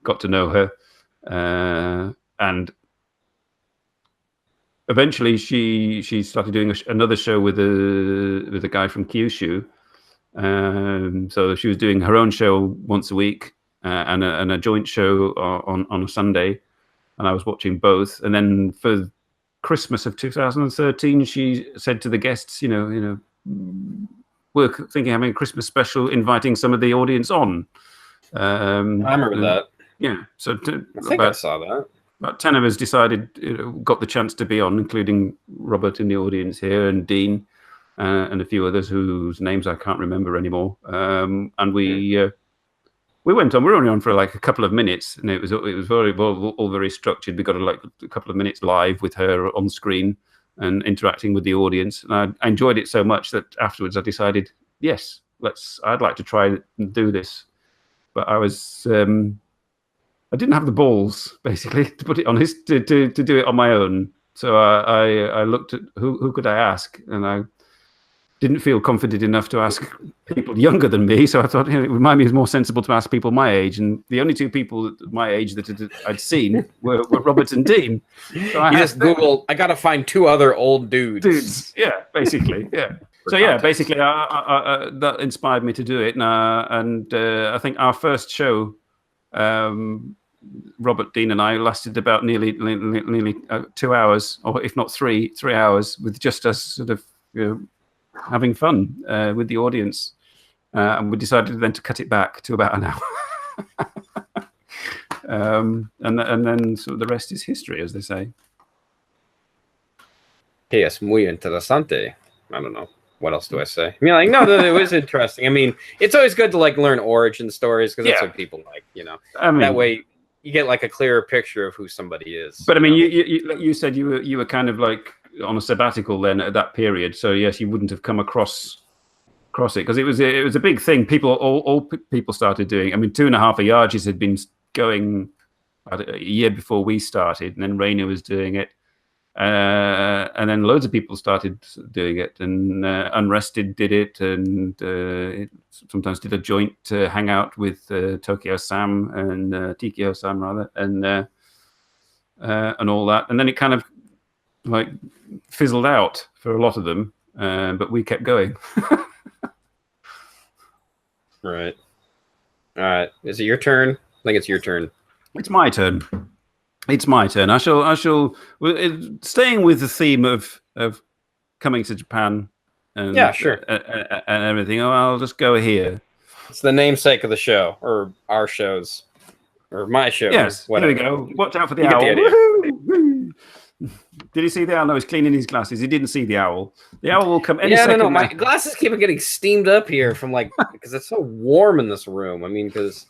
got to know her, and eventually she started doing another show with a guy from Kyushu. So she was doing her own show once a week, and a joint show on a Sunday, and I was watching both. And then for Christmas of 2013, she said to the guests, we're thinking of having a Christmas special, inviting some of the audience on. I remember that. Yeah, so I saw that. About 10 of us decided, got the chance to be on, including Robert in the audience here, and Dean, and a few others whose names I can't remember anymore. And we went on. We were only on for like a couple of minutes, and it was very all very structured. We got a couple of minutes live with her on screen and interacting with the audience. And I enjoyed it so much that afterwards I decided, yes, I'd like to try and do this. But I was I didn't have the balls, basically, to put it honest, to do it on my own. So I looked at who could I ask, and I didn't feel confident enough to ask people younger than me. So I thought it might be more sensible to ask people my age. And the only two people my age that I'd seen were Robert and Dean. So I just Googled, I got to find two other old dudes. Yeah, basically, yeah. So yeah, basically, that inspired me to do it. And I think our first show, Robert, Dean, and I lasted about nearly 2 hours, or if not 3 hours, with just us sort of having fun with the audience. And we decided then to cut it back to about an hour. And then sort of the rest is history, as they say. Es muy interesante. I don't know. What else do I say? I mean, no, it was interesting. I mean, it's always good to learn origin stories, because that's what people like, I mean, that way you get a clearer picture of who somebody is. But I mean, you said you were kind of on a sabbatical then at that period. So yes, you wouldn't have come across it, because it was a big thing. All people started doing. I mean, 2.5 Yards had been going a year before we started, and then Raina was doing it. And then loads of people started doing it, and Unrested did it, and sometimes did a joint hangout with Tokyo Sam and Tikio Sam rather, and all that. And then it kind of fizzled out for a lot of them, but we kept going. Right. All right. Is it your turn? I think it's your turn. It's my turn. It's my turn. I shall. Staying with the theme of coming to Japan, and yeah, sure, and everything. I'll just go here. It's the namesake of the show, or our shows, or my show. Yes, there we go. Watch out for the owl. Did he see the owl? No, he's cleaning his glasses. He didn't see the owl. The owl will come any second. No. My glasses keep getting steamed up here from because it's so warm in this room. I mean, because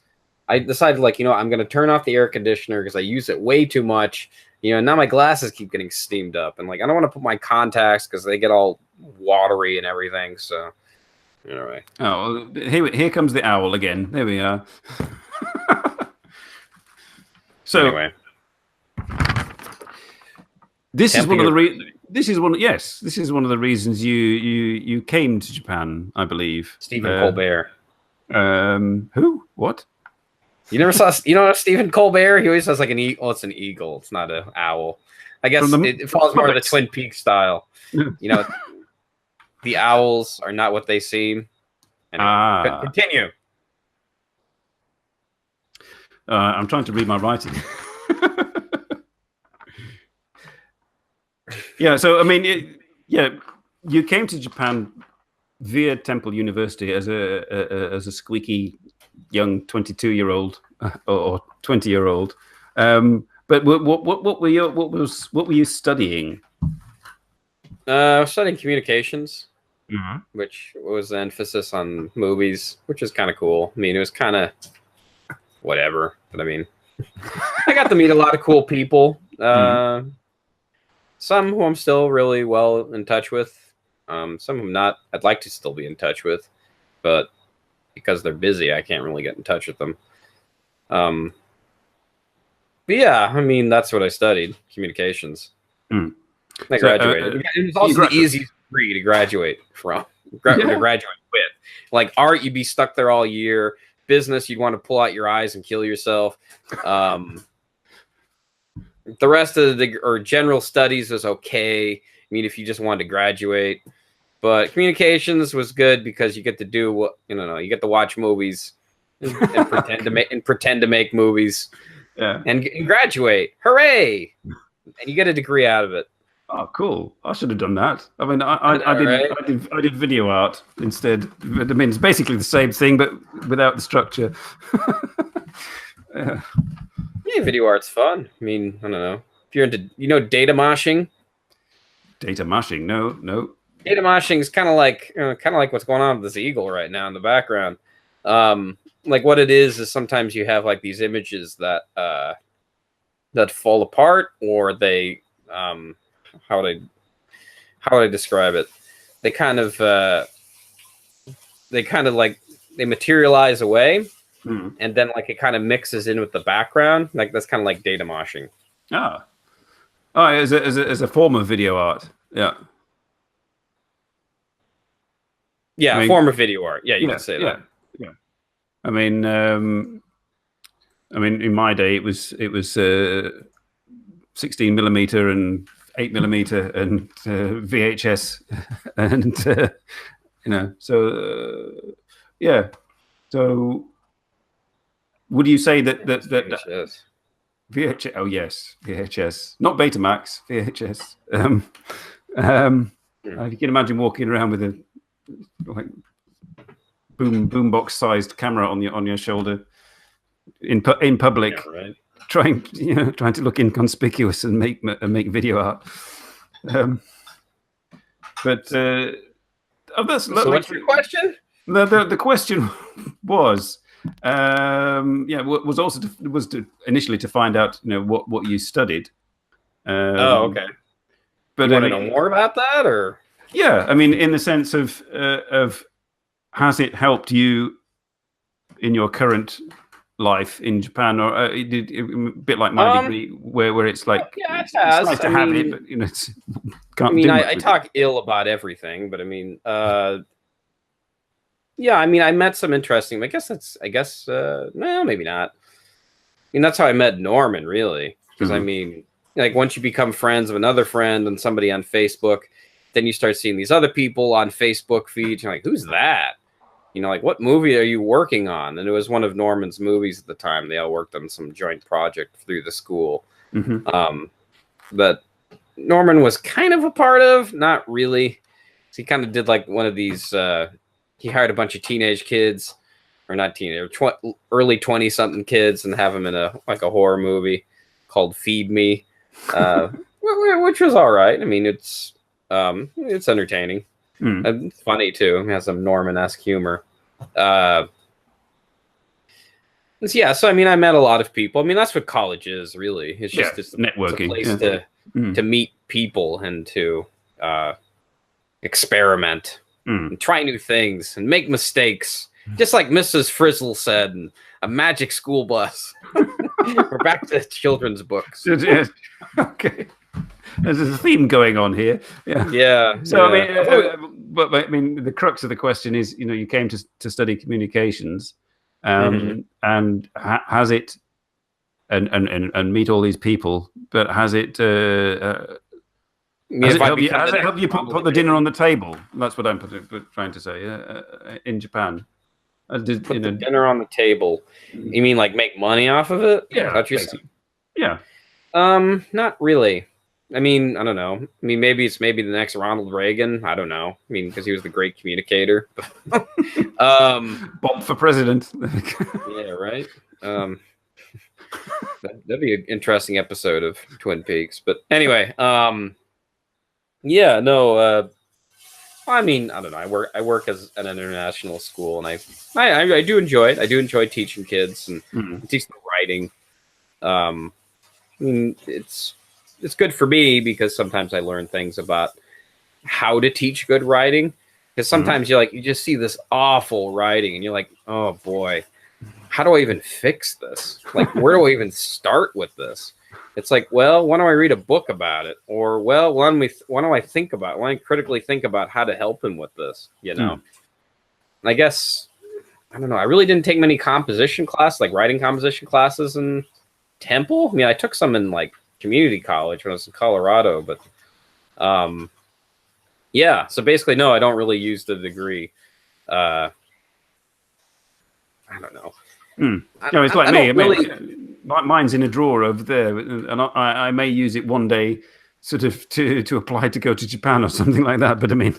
I decided, I'm going to turn off the air conditioner because I use it way too much. Now my glasses keep getting steamed up. And, I don't want to put my contacts because they get all watery and everything. So, anyway. Oh, well, here comes the owl again. There we are. So, anyway. This is one of the This is one. Yes, this is one of the reasons you came to Japan, I believe. Stephen Colbert. Who? What? You never saw? You know Stephen Colbert? He always has like an eagle. Oh, it's an eagle. It's not an owl. I guess it falls more to the Twin Peaks style. You know, the owls are not what they seem. Anyway, continue. I'm trying to read my writing. Yeah, so I mean, you came to Japan via Temple University as a squeaky young 22-year-old or 20-year-old. But what were you studying? I was studying communications, Mm-hmm. which was an emphasis on movies, which is kind of cool. I mean, it was kind of whatever, but I mean, I got to meet a lot of cool people. Some who I'm still really well in touch with. Some I'm not. I'd like to still be in touch with, but because they're busy, I can't really get in touch with them. But yeah, I mean, that's what I studied, communications. I graduated. It was also the easiest degree to graduate from, to graduate with. Like art, you'd be stuck there all year. Business, you'd want to pull out your eyes and kill yourself. The rest of or general studies was okay. I mean, if you just wanted to graduate, but communications was good because you get to do what you get to watch movies and pretend to make movies, and graduate. Hooray! And you get a degree out of it. Oh, cool! I should have done that. I mean, I did video art instead. I mean, it's basically the same thing, but without the structure. Yeah, video art's fun. I mean, I don't know if you're into, data moshing. Data moshing? No. Data moshing is kind of like what's going on with this eagle right now in the background. Like what it is sometimes you have like these images that fall apart, or they how would I describe it? They kind of like they materialize away. And then like it kind of mixes in with the background. Like that's kind of like data moshing. As a form of video art. Yeah, I mean, form of video art. Yeah, you can say that. Yeah. I mean, in my day, it was 16mm and 8mm and VHS, and So, would you say that VHS. VHS? Oh yes, VHS, not Betamax, VHS. You can imagine walking around with a like boombox sized camera on your shoulder in public, trying to look inconspicuous and make video art. So what's your question? The question was, was initially to find out, what you studied. Okay. But you want to know more about that, or? Yeah, I mean, in the sense of has it helped you in your current life in Japan, or a bit like my degree, where it's like it has. It's nice to have it, but it's can't. I mean, I talk ill about everything, but I mean, yeah, I mean, I met some interesting. I guess, well, maybe not. I mean, that's how I met Norman, really. Because I mean, like once you become friends of another friend and somebody on Facebook, then you start seeing these other people on Facebook feeds. You're like, who's that? Like what movie are you working on? And it was one of Norman's movies at the time. They all worked on some joint project through the school. That Norman was kind of a part of, not really. So he kind of did like one of these. He hired a bunch of teenage kids, or not teenage, early 20-something kids, and have them in a horror movie called Feed Me, which was all right. I mean, it's entertaining. It's funny too. It has some Norman-esque humor. So I mean, I met a lot of people. I mean, that's what college is, really. It's just networking. It's a place to meet people and to experiment. And try new things and make mistakes, just like Mrs. Frizzle said, and a magic school bus. We're back to children's books. Yes. Okay. There's a theme going on here. Yeah. Yeah. So yeah. I mean, the crux of the question is, you came to study communications, Mhm. and has it, and meet all these people, but has it? I mean, Has if it I helped you? become Has the it next helped you Ronald put the dinner Reagan, on the table? That's what I'm trying to say. In Japan, put the dinner on the table. You mean like make money off of it? Is that yeah, what you're basically, yeah. Not really. I mean, I don't know. I mean, maybe the next Ronald Reagan. I don't know. I mean, because he was the great communicator. Bob for president. Yeah, right. That'd be an interesting episode of Twin Peaks. But anyway, yeah, no. I mean, I don't know. I work as an international school, and I do enjoy it. I do enjoy teaching kids and teach them writing. I mean, it's good for me because sometimes I learn things about how to teach good writing. Because sometimes you just see this awful writing, and you're like, oh boy, how do I even fix this? Like, where do I even start with this? It's like, well, why don't I read a book about it? Or, well, why don't I think about it? Why don't I critically think about how to help him with this? And I guess, I don't know. I really didn't take many composition classes, like writing composition classes in Temple. I mean, I took some in like community college when I was in Colorado, but yeah. So basically, no, I don't really use the degree. I don't know. No, it's like me. I mean, really... mine's in a drawer over there, and I may use it one day, sort of to apply to go to Japan or something like that. But I mean,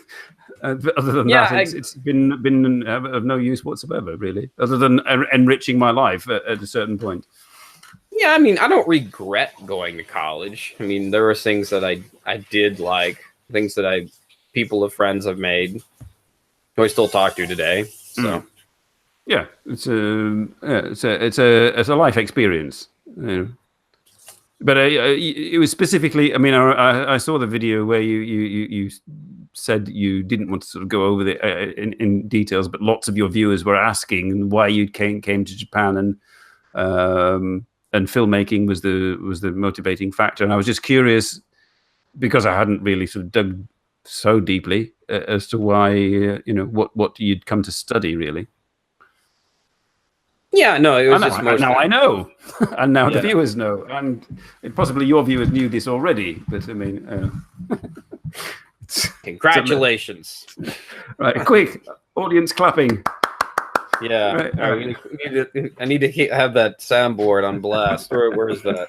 other than that, it's been of no use whatsoever, really. Other than enriching my life at a certain point. Yeah, I mean, I don't regret going to college. I mean, there were things that I did like, things that people of friends have made, who I still talk to today. So. Yeah, it's a life experience, but it was specifically. I mean, I saw the video where you said you didn't want to sort of go over in details, but lots of your viewers were asking why you came to Japan, and filmmaking was the motivating factor. And I was just curious because I hadn't really sort of dug so deeply as to why what you'd come to study really. Yeah, no, it was just most. Now I know, and now the viewers know, and possibly your viewers knew this already. But I mean, congratulations! Right, quick audience clapping. Yeah, right. All right, I need to have that soundboard on blast. Where is that?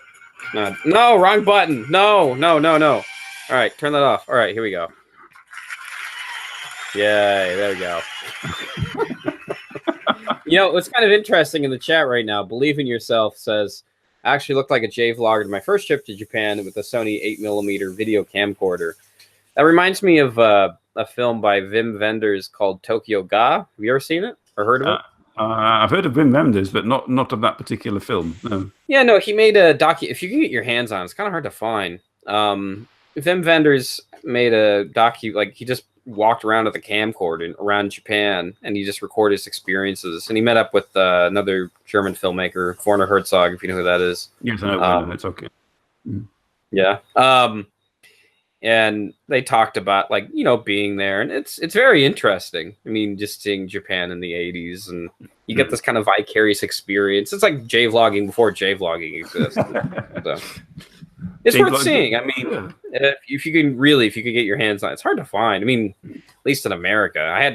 No, wrong button. No. All right, turn that off. All right, here we go. Yay, there we go. It's kind of interesting in the chat right now. Believe in Yourself says, I actually looked like a J-vlogger to my first trip to Japan with a Sony 8mm video camcorder. That reminds me of a film by Wim Wenders called Tokyo Ga. Have you ever seen it or heard of it? I've heard of Wim Wenders, but not of that particular film. No. Yeah, no, he made a if you can get your hands on it, it's kind of hard to find. Wim Wenders made a like he just walked around with a camcorder around Japan, and he just recorded his experiences. And he met up with another German filmmaker, Werner Herzog, if you know who that is. Yes, I know. It's okay. Yeah. And they talked about being there, and it's very interesting. I mean, just seeing Japan in the 80s, and you get this kind of vicarious experience. It's like J-vlogging before J-vlogging existed. So. It's worth seeing. I mean, if you can get your hands on it, it's hard to find. I mean, at least in America, I had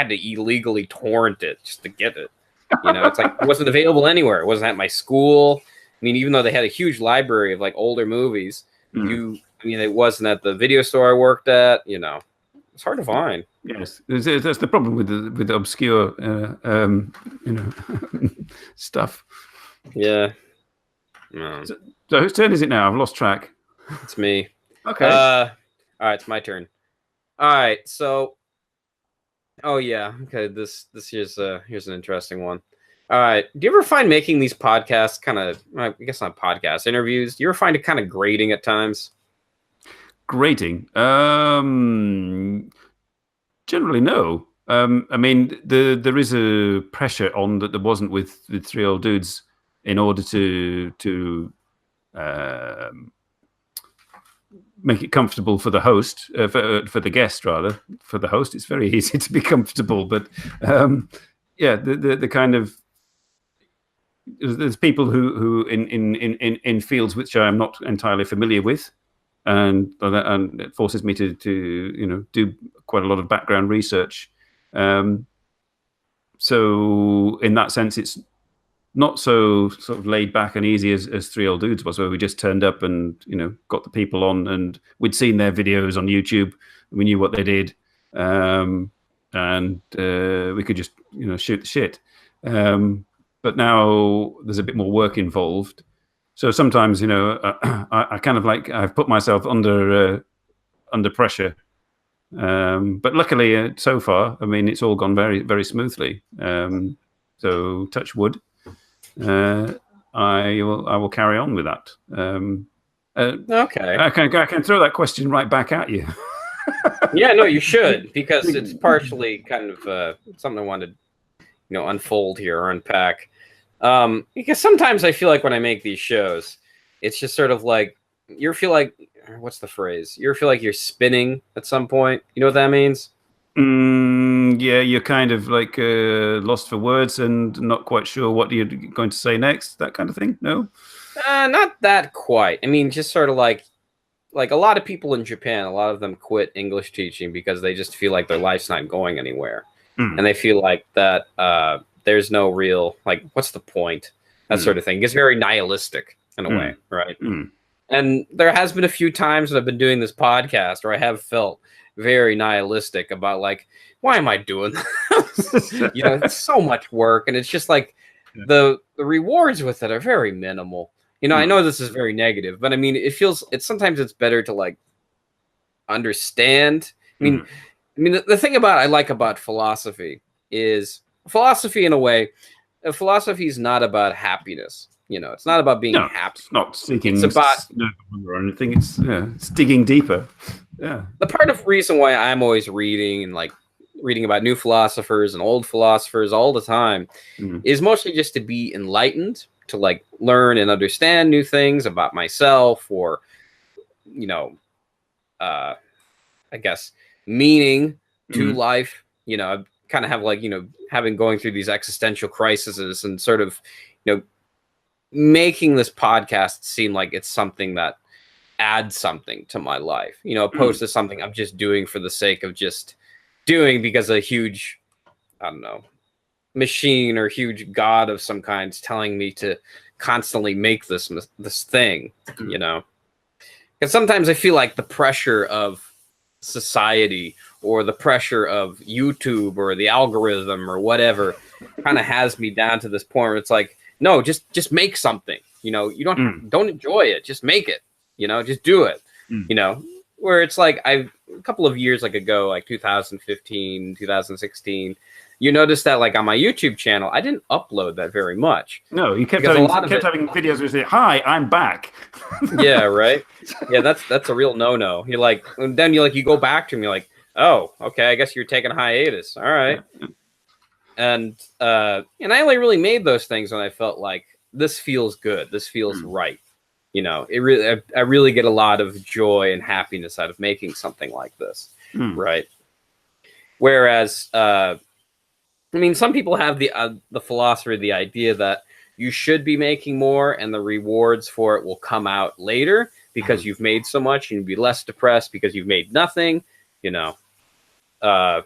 to illegally torrent it just to get it. It's like it wasn't available anywhere. It wasn't at my school. I mean, even though they had a huge library of like older movies, it wasn't at the video store I worked at. It's hard to find. Yes, that's the problem with the obscure, stuff. Yeah. So whose turn is it now? I've lost track. It's me. Okay. All right, it's my turn. All right, so. Oh yeah. Okay. This here's an interesting one. All right. Do you ever find making these podcasts kind of, I guess not podcast interviews? Do you ever find it kind of grating at times? Grating. Generally, no. I mean, there is a pressure on that there wasn't with the three old dudes in order to make it comfortable for the host, for the guest rather. For the host, it's very easy to be comfortable, but yeah, the kind of there's people who in fields which I'm not entirely familiar with, and it forces me to do quite a lot of background research. So in that sense, it's not so sort of laid back and easy as Three Old Dudes was, where we just turned up and got the people on, and we'd seen their videos on YouTube, we knew what they did, and we could just shoot the shit. But now there's a bit more work involved, so sometimes I kind of I've put myself under pressure. But luckily, so far, I mean, it's all gone very, very smoothly. So touch wood. I will carry on with that. Okay. I can throw that question right back at you. Yeah, no, you should, because it's partially kind of something I wanted to unfold here or unpack. Because sometimes I feel like when I make these shows, it's just sort of like you feel like, what's the phrase? You feel like you're spinning at some point. You know what that means? Yeah, you're kind of like lost for words and not quite sure what you're going to say next, that kind of thing. No? Not that quite. I mean, just sort of like a lot of people in Japan, a lot of them quit English teaching because they just feel like their life's not going anywhere. And they feel like that there's no real, like, what's the point? That sort of thing. It's very nihilistic in a way, right? And there has been a few times that I've been doing this podcast where I have felt very nihilistic about, like, why am I doing this? It's so much work, and it's just like the rewards with it are very minimal. I know this is very negative, but I mean, sometimes it's better to like understand. I mean, the thing I like about philosophy is philosophy in a way. Philosophy is not about happiness. It's not about being happy. It's not seeking. It's about or anything. It's digging deeper. Yeah. The part of reason why I'm always reading and like reading about new philosophers and old philosophers all the time is mostly just to be enlightened, to like learn and understand new things about myself, or I guess meaning to life. I kind of have like having going through these existential crises and sort of making this podcast seem like it's something that adds something to my life, opposed to something I'm just doing for the sake of just doing because a huge, I don't know, machine or huge god of some kind is telling me to constantly make this thing, Because sometimes I feel like the pressure of society or the pressure of YouTube or the algorithm or whatever kind of has me down to this point where it's like, no, just make something. You don't enjoy it, just make it. Just do it. Where it's like a couple of years ago, like 2015, 2016, you notice that like on my YouTube channel, I didn't upload that very much. No, you kept having videos where you say, "Hi, I'm back." Yeah, right. Yeah, that's a real no-no. You're like, and then you go back to him. You're like, oh, okay, I guess you're taking a hiatus. All right. And I only really made those things when I felt like this feels good. This feels right. I really get a lot of joy and happiness out of making something like this. Right. Whereas, some people have the philosophy, the idea that you should be making more and the rewards for it will come out later because you've made so much, and you'll be less depressed because you've made nothing. I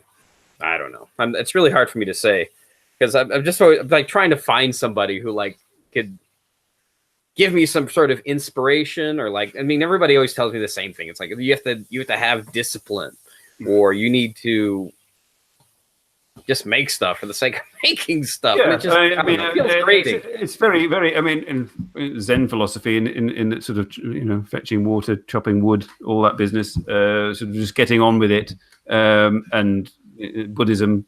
don't know. It's really hard for me to say because I'm just always, like trying to find somebody who like could give me some sort of inspiration, or like, everybody always tells me the same thing. It's like you have to have discipline, or you need to just make stuff for the sake of making stuff. Yeah, and it just, it feels great. It's very, very. In Zen philosophy, in sort of fetching water, chopping wood, all that business, sort of just getting on with it, and Buddhism,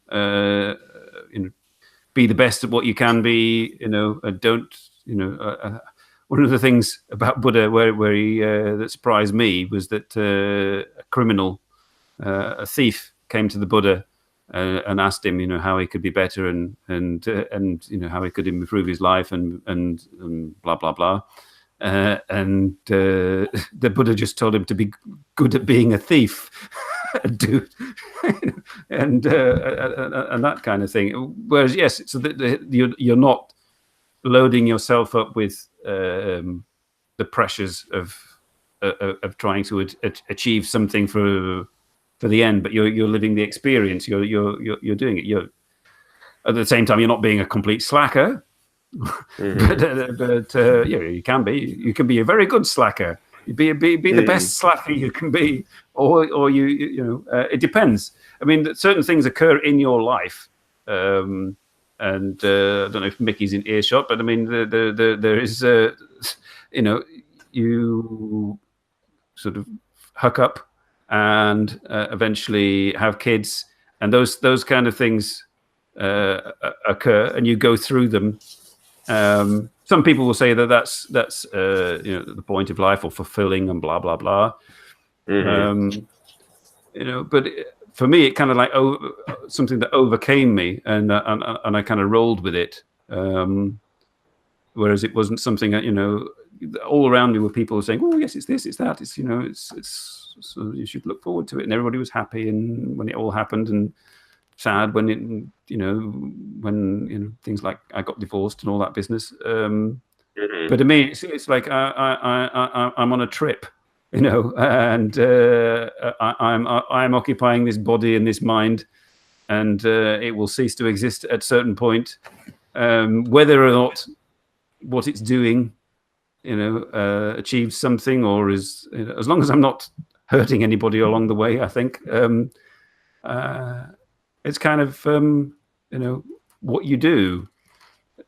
be the best at what you can be. Don't. One of the things about Buddha where he that surprised me was that a criminal, a thief, came to the Buddha and asked him, how he could be better and how he could improve his life and blah blah blah. and the Buddha just told him to be good at being a thief, dude, and that kind of thing. Whereas, yes, so you're not loading yourself up with the pressures of trying to achieve something for the end, but you're living the experience. You're doing it. You're at the same time, you're not being a complete slacker. But you can be. You can be a very good slacker. Be the best slacker you can be, or it depends. I mean, certain things occur in your life, and I don't know if Mickey's in earshot, but I mean, there is, you sort of hook up and eventually have kids, and those kind of things occur, and you go through them. Some people will say that's the point of life, or fulfilling, and blah blah blah. But for me, it kind of like something that overcame me, and I kind of rolled with it. Whereas it wasn't something that all around me were people saying, "Oh yes, it's this, it's that, it's so you should look forward to it," and everybody was happy, and when it all happened, and sad when it, things like I got divorced and all that business. But to me, it's like I'm on a trip, and I'm occupying this body and this mind, and it will cease to exist at a certain point, whether or not what it's doing, achieves something, or is, as long as I'm not hurting anybody along the way, I think. It's kind of, what you do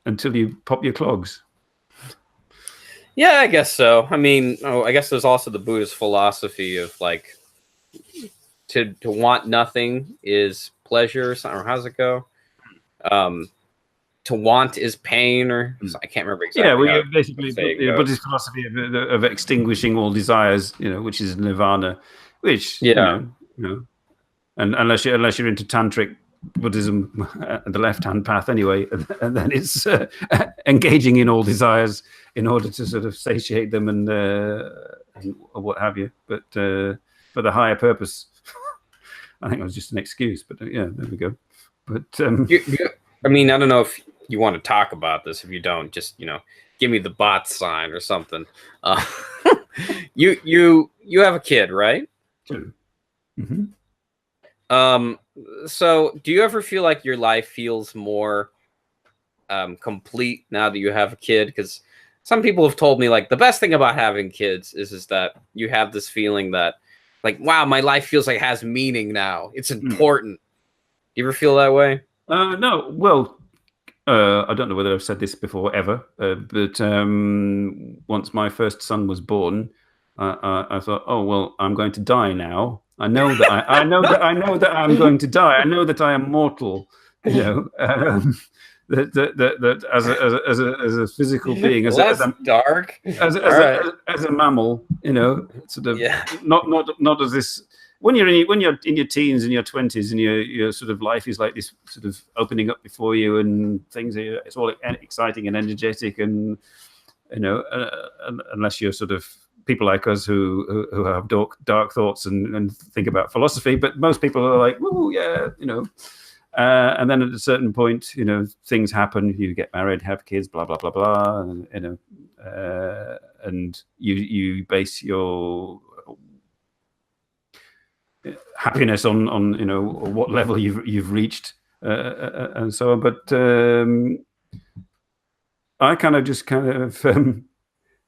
until you pop your clogs. Yeah, I guess so. I mean, I guess there's also the Buddhist philosophy of like to want nothing is pleasure, or how's it go? To want is pain, or I can't remember exactly. Yeah, well, basically the Buddhist philosophy of extinguishing all desires, which is nirvana, which and unless you're into tantric Buddhism, the left-hand path anyway, and then it's engaging in all desires in order to sort of satiate them and what have you. But for the higher purpose, I think it was just an excuse. But yeah, there we go. But I mean, I don't know if you want to talk about this. If you don't, just give me the bot sign or something. You have a kid, right? Sure. So do you ever feel like your life feels more complete now that you have a kid? Because some people have told me like the best thing about having kids is that you have this feeling that like, wow, my life feels like it has meaning now. It's important. Do you ever feel that way? No. Well, I don't know whether I've said this before ever, but once my first son was born, I thought, oh well, I'm going to die now. I know that I know that I'm going to die. I know that I am mortal. That as a physical being, as a dark, as a mammal, sort of not as this. When you're in your teens and your 20s, and your sort of life is like this sort of opening up before you, and things it's all exciting and energetic, and unless you're sort of people like us who have dark thoughts and think about philosophy, but most people are like, oh yeah, and then at a certain point, things happen. You get married, have kids, blah blah blah blah, and you base your happiness on what level you've reached, and so on. But I kind of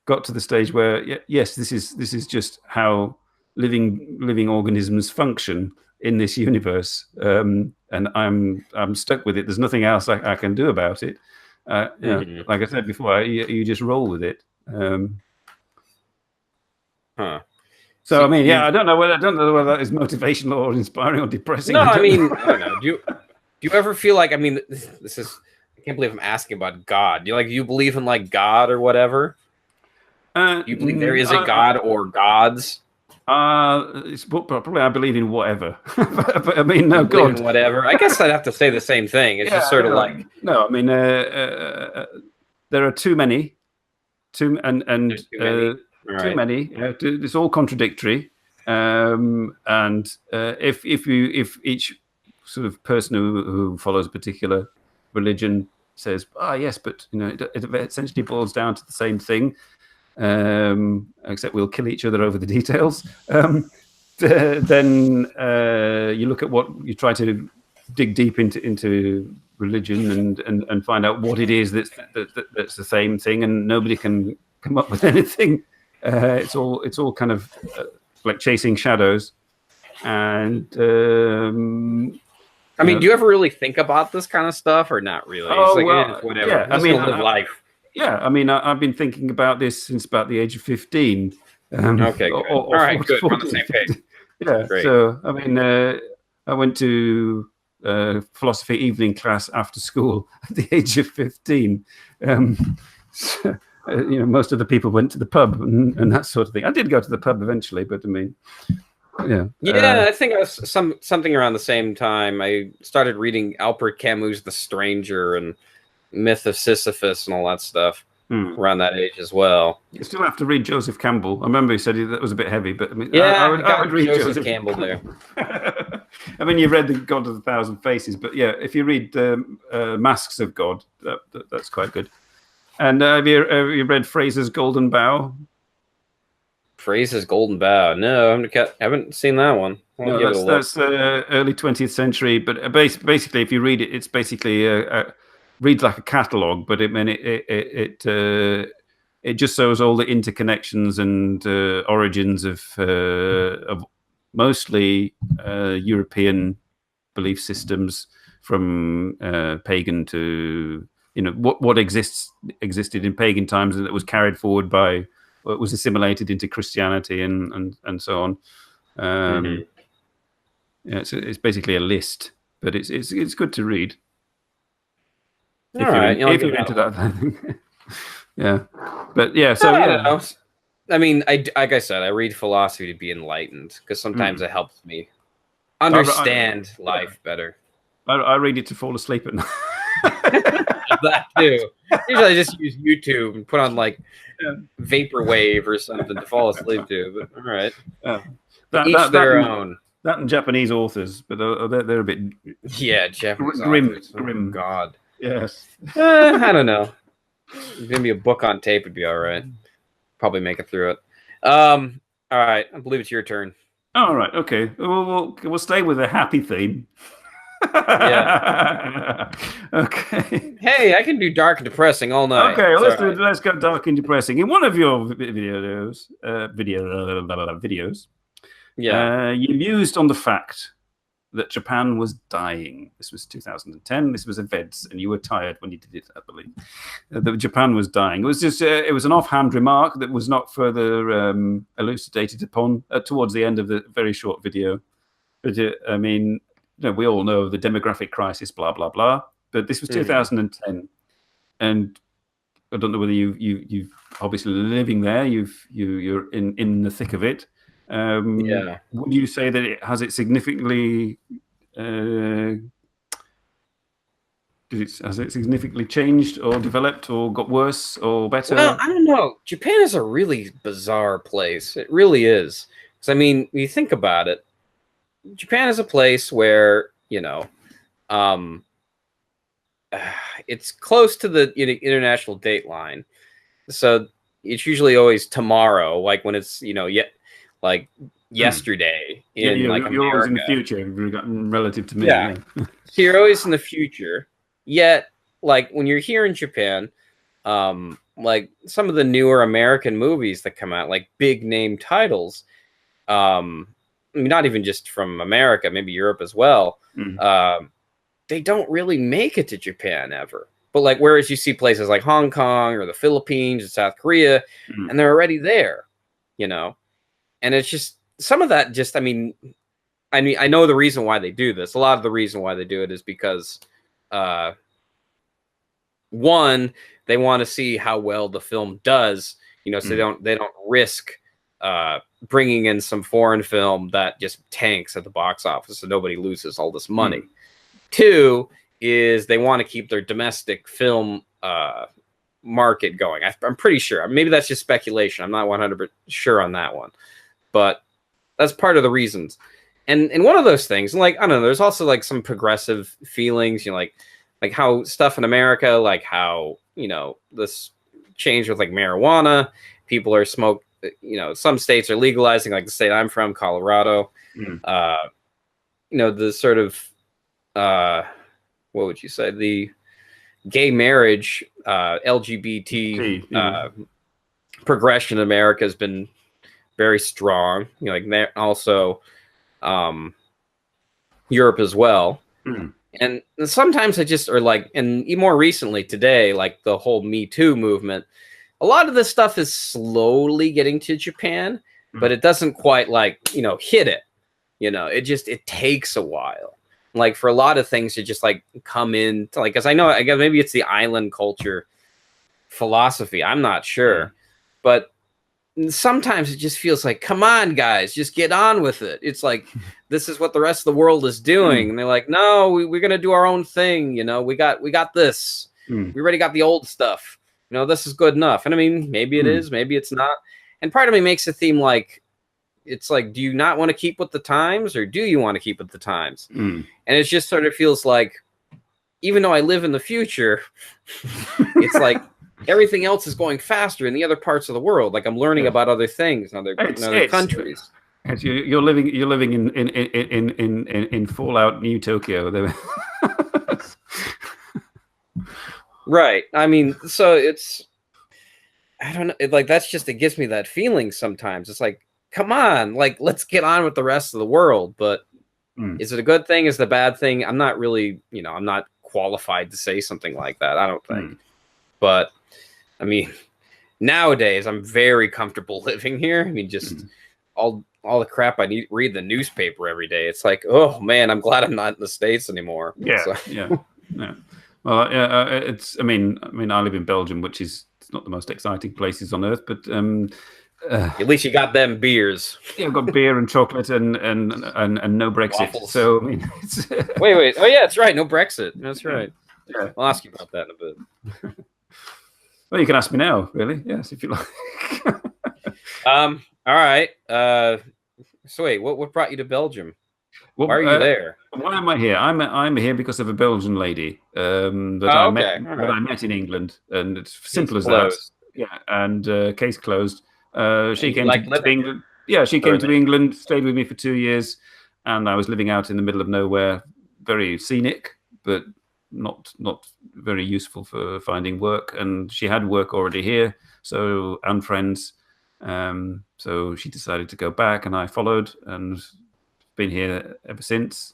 got to the stage where yes, this is just how living organisms function in this universe, and I'm stuck with it. There's nothing else I can do about it. Like I said before, you just roll with it. So I mean, I don't know whether that is motivational or inspiring or depressing. No, I mean, I don't know. Do you ever feel like? I mean, this is. I can't believe I'm asking about God. Do you believe in like God or whatever? Do you believe there is a God or gods? It's probably I believe in whatever. But I mean, no God. In whatever. I guess I'd have to say the same thing. It's just sort of like no. I mean, there are too many and There's too many. All too right. many. It's all contradictory. And if each sort of person who follows a particular religion says, yes, but it essentially boils down to the same thing, except we'll kill each other over the details. Then you look at what you try to dig deep into religion and find out what it is that's the same thing, and nobody can come up with anything. It's all kind of like chasing shadows. And I mean, do you ever really think about this kind of stuff, or not really? It's like, whatever. Yeah, I'm just gonna live life. Yeah, I mean, I've been thinking about this since about the age of 15. Okay, good. All right, good. We're on the same page. Yeah, great. So I mean, I went to philosophy evening class after school at the age of 15. So, most of the people went to the pub and that sort of thing. I did go to the pub eventually, but I mean, yeah. I think I was something around the same time. I started reading Albert Camus' The Stranger and Myth of Sisyphus and all that stuff around that age as well. You still have to read Joseph Campbell. I remember he said that was a bit heavy, but I mean, yeah, I would read Joseph Campbell there. I mean, you've read The God of a Thousand Faces, but yeah, if you read Masks of God, that's quite good. And have you read Fraser's Golden Bough? Fraser's Golden Bough? No, I haven't seen that one. No, that's early 20th century. But basically, if you read it, it's basically reads like a catalogue. But it just shows all the interconnections and origins of mostly European belief systems, from pagan to what existed in pagan times, and that was carried forward by what was assimilated into Christianity and so on. Yeah, it's basically a list, but it's good to read. If you're into that thing. Yeah, but yeah. So yeah. I mean, like I said, I read philosophy to be enlightened, because sometimes it helps me understand life better. I read it to fall asleep at night. That too. Usually I just use YouTube and put on like Vaporwave or something to fall asleep to. But all right, each their own. That and Japanese authors, but they're a bit Japanese grim. Authors. Oh, God. Yes. I don't know. Maybe a book on tape would be all right. Probably make it through it. All right, I believe it's your turn. All right. Okay. We'll stay with a happy theme. Yeah. Okay. Hey, I can do dark and depressing all night. Okay, let's go dark and depressing. In one of your videos, you mused on the fact that Japan was dying. This was 2010. This was events, and you were tired when you did it, I believe. That Japan was dying. It was just it was an offhand remark that was not further elucidated upon towards the end of the very short video. But I mean, we all know the demographic crisis, blah blah blah. But this was 2010, and I don't know whether you've obviously living there. You're in the thick of it. Would you say that has it significantly has it significantly changed or developed or got worse or better? Well, I don't know. Japan is a really bizarre place. It really is. Because I mean, when you think about it, Japan is a place where it's close to the international date line, so it's usually always tomorrow, like when it's like yesterday in like America. You're always in the future relative to me. Yeah. So you're always in the future. Yet, like when you're here in Japan, like some of the newer American movies that come out, like big name titles, I mean, not even just from America, maybe Europe as well. They don't really make it to Japan ever. But like, whereas you see places like Hong Kong or the Philippines or South Korea, and they're already there, And it's just some of that. I mean, I know the reason why they do this. A lot of the reason why they do it is because, one, they want to see how well the film does. So they don't risk bringing in some foreign film that just tanks at the box office, so nobody loses all this money. Two is they want to keep their domestic film market going. I'm pretty sure. Maybe that's just speculation. I'm not 100% sure on that one, but that's part of the reasons. And one of those things, like, I don't know, there's also like some progressive feelings, you know, like how stuff in America, like how, you know, this change with like marijuana, people are you know, some states are legalizing, like the state I'm from, Colorado. You know, the sort of what would you say, the gay marriage, LGBT progression in America has been very strong. You know, like also Europe as well. And sometimes I just, or like, and more recently today, like the whole Me Too movement, a lot of this stuff is slowly getting to Japan, but it doesn't quite like, you know, hit it. You know, it takes a while. Like for a lot of things to just like come in to like, because I guess maybe it's the island culture philosophy. I'm not sure, but sometimes it just feels like, come on, guys, just get on with it. It's like, this is what the rest of the world is doing. And they're like, no, we're going to do our own thing. You know, we got this. We already got the old stuff. You know, this is good enough. And I mean, maybe it is, maybe it's not. And part of me makes it seem like, it's like, do you not want to keep with the times, or do you want to keep with the times? And it just sort of feels like, even though I live in the future, it's like everything else is going faster in the other parts of the world. Like I'm learning about other things in other countries. You're living in Fallout New Tokyo. Right. I mean, so it's, I don't know. Like that's just, it gives me that feeling sometimes. It's like, come on, like let's get on with the rest of the world. But is it a good thing? Is it a bad thing? I'm not really, you know, I'm not qualified to say something like that, I don't think. But I mean, nowadays I'm very comfortable living here. I mean, just all the crap I read the newspaper every day. It's like, oh man, I'm glad I'm not in the States anymore. Yeah, so. yeah. Well, it's. I mean, I live in Belgium, which is not the most exciting places on earth, but at least you got them beers. Yeah, I've got beer and chocolate and no Brexit. Waffles. So I mean, it's wait. Oh yeah, that's right. No Brexit. That's right. Yeah. I'll ask you about that in a bit. Well, you can ask me now, really. Yes, if you like. All right. So wait, what brought you to Belgium? Why are you there? Why am I here? I'm here because of a Belgian lady that I met in England, and it's simple as that. Yeah, and case closed. She came to England. Yeah, she came to England, stayed with me for 2 years, and I was living out in the middle of nowhere, very scenic, but not very useful for finding work. And she had work already here, and friends. So she decided to go back, and I followed, and been here ever since.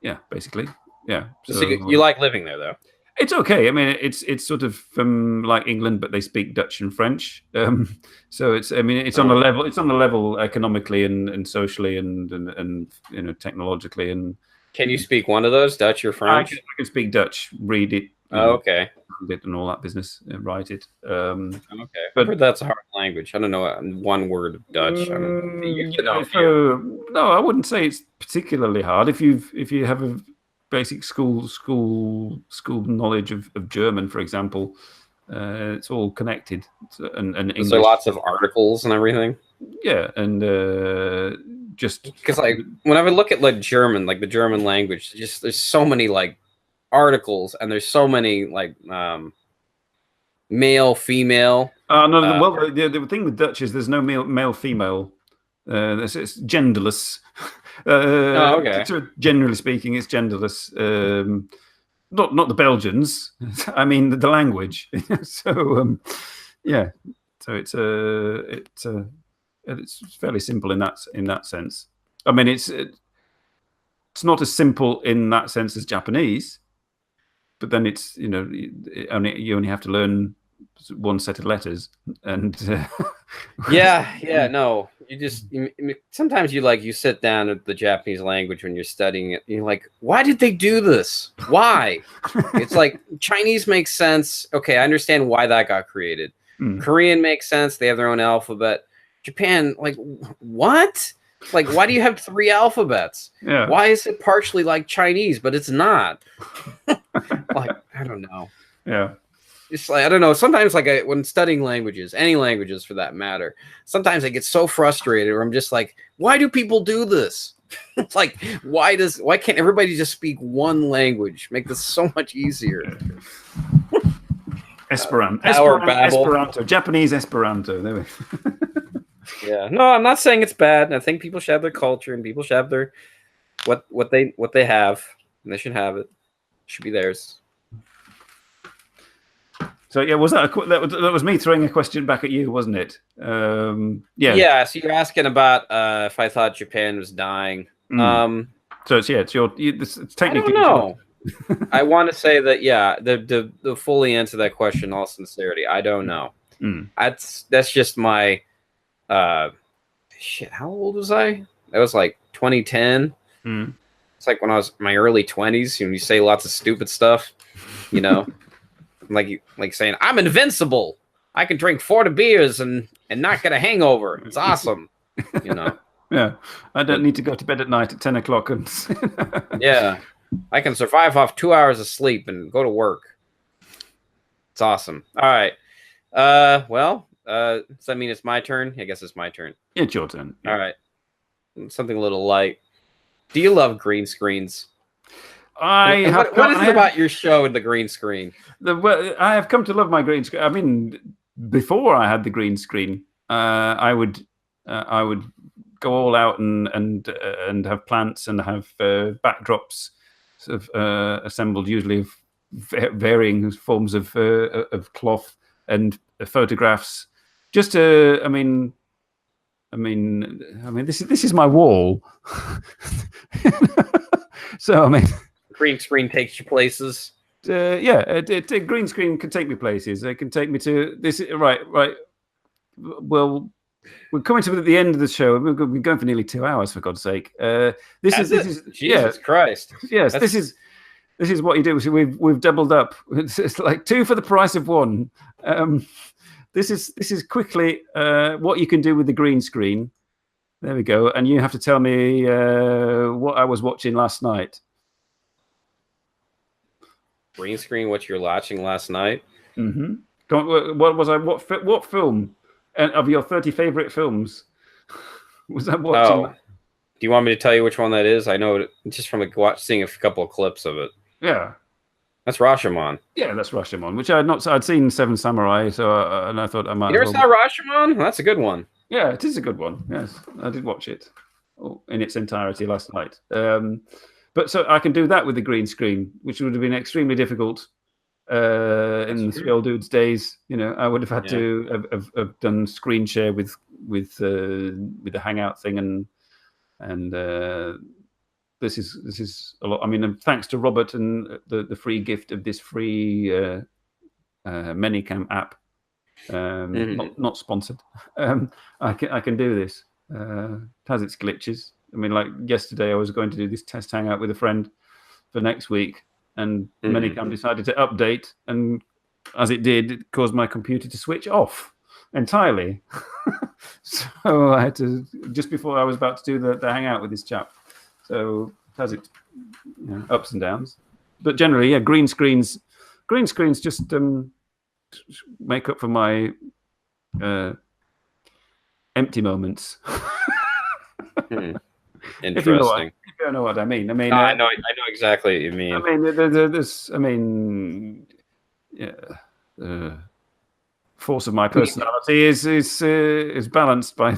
Yeah, basically. Yeah. So you like living there, though? It's okay. I mean, it's sort of like England, but they speak Dutch and French. So it's. I mean, it's on the level. It's on the level economically and socially and you know, technologically. And can you speak one of those, Dutch or French? I can speak Dutch, read it. Okay. It and all that business, write it. Okay, but that's a hard language. I don't know one word of Dutch. No, I wouldn't say it's particularly hard if you have a basic school knowledge of German, for example. It's all connected, and English. Is there lots of articles and everything? Yeah, and just because like when I would look at like German, like the German language, just there's so many like articles, and there's so many like male, female. No, well, the thing with Dutch is there's no male, female. It's genderless. Okay. Generally speaking, it's genderless. Not the Belgians. I mean the language. So yeah. So it's fairly simple in that sense. I mean it's not as simple in that sense as Japanese. But then it's, you know, you only have to learn one set of letters, and no, sometimes you sit down with the Japanese language when you're studying it, and you're like, why did they do this? Why? It's like Chinese makes sense. Okay, I understand why that got created. Korean makes sense. They have their own alphabet. Japan, like, what? Like, why do you have 3 alphabets? Yeah. Why is it partially like Chinese, but it's not? Like, I don't know. Yeah. it's like, I don't know. Sometimes, like when studying languages, any languages for that matter, sometimes I get so frustrated where I'm just like, why do people do this? It's like, why can't everybody just speak one language? Make this so much easier. Esperanto, Japanese Esperanto. There we go. Yeah, no, I'm not saying it's bad. I think people should have their culture and people should have their what they have, and they should have it. It should be theirs. So yeah, that was me throwing a question back at you, wasn't it? Yeah. Yeah. So you're asking about if I thought Japan was dying. So it's technically. I don't know. I want to say that the fully answer that question, in all sincerity, I don't know. That's just my shit. How old was I? That was like 2010. It's like when I was in my early 20s, and you say lots of stupid stuff, you know. Like saying, I'm invincible. I can drink 40 beers and not get a hangover. It's awesome. You know. Yeah. I don't need to go to bed at night at 10 o'clock. Yeah. I can survive off 2 hours of sleep and go to work. It's awesome. All right. Well, does that mean it's my turn? I guess it's my turn. It's your turn. Yeah. All right. Something a little light. Do you love green screens? What is it about your show and the green screen? I have come to love my green screen. I mean, before I had the green screen, I would go all out and have plants and have backdrops sort of assembled, usually of varying forms of cloth and photographs. Just I mean, this is my wall. So I mean. Green screen takes you places. Green screen can take me places. It can take me to this. Right. Well, we're coming to the end of the show. We've been going for nearly 2 hours, for God's sake. This is Jesus Christ. Yes, this is what you do. So we've doubled up. It's like 2 for the price of 1. This is quickly what you can do with the green screen. There we go. And you have to tell me what I was watching last night. Green screen, what you're watching last night? Mm-hmm. What was I? What film? And of your 30 favorite films was I watching? Do you want me to tell you which one that is? I know it just from seeing a couple of clips of it. Yeah, that's Rashomon. Yeah, that's Rashomon, which I'd seen Seven Samurai, so and I thought I might. You never saw Rashomon? Well, that's a good one. Yeah, it is a good one. Yes, I did watch it in its entirety last night. But so I can do that with the green screen, which would have been extremely difficult in the 3 Old Dudes days. You know, I would have had to have done screen share with the hangout thing, and this is a lot. I mean, thanks to Robert and the free gift of this free Manycam app. Not sponsored. I can do this. It has its glitches. I mean, like yesterday, I was going to do this test hangout with a friend for next week, and Manycam decided to update, and as it did, it caused my computer to switch off entirely. So I had to, just before I was about to do the hangout with this chap. So it has its ups and downs, but generally, green screens just make up for my empty moments. Interesting. If you know what I mean. I mean, I know exactly what you mean. I mean, the force of my personality is balanced by.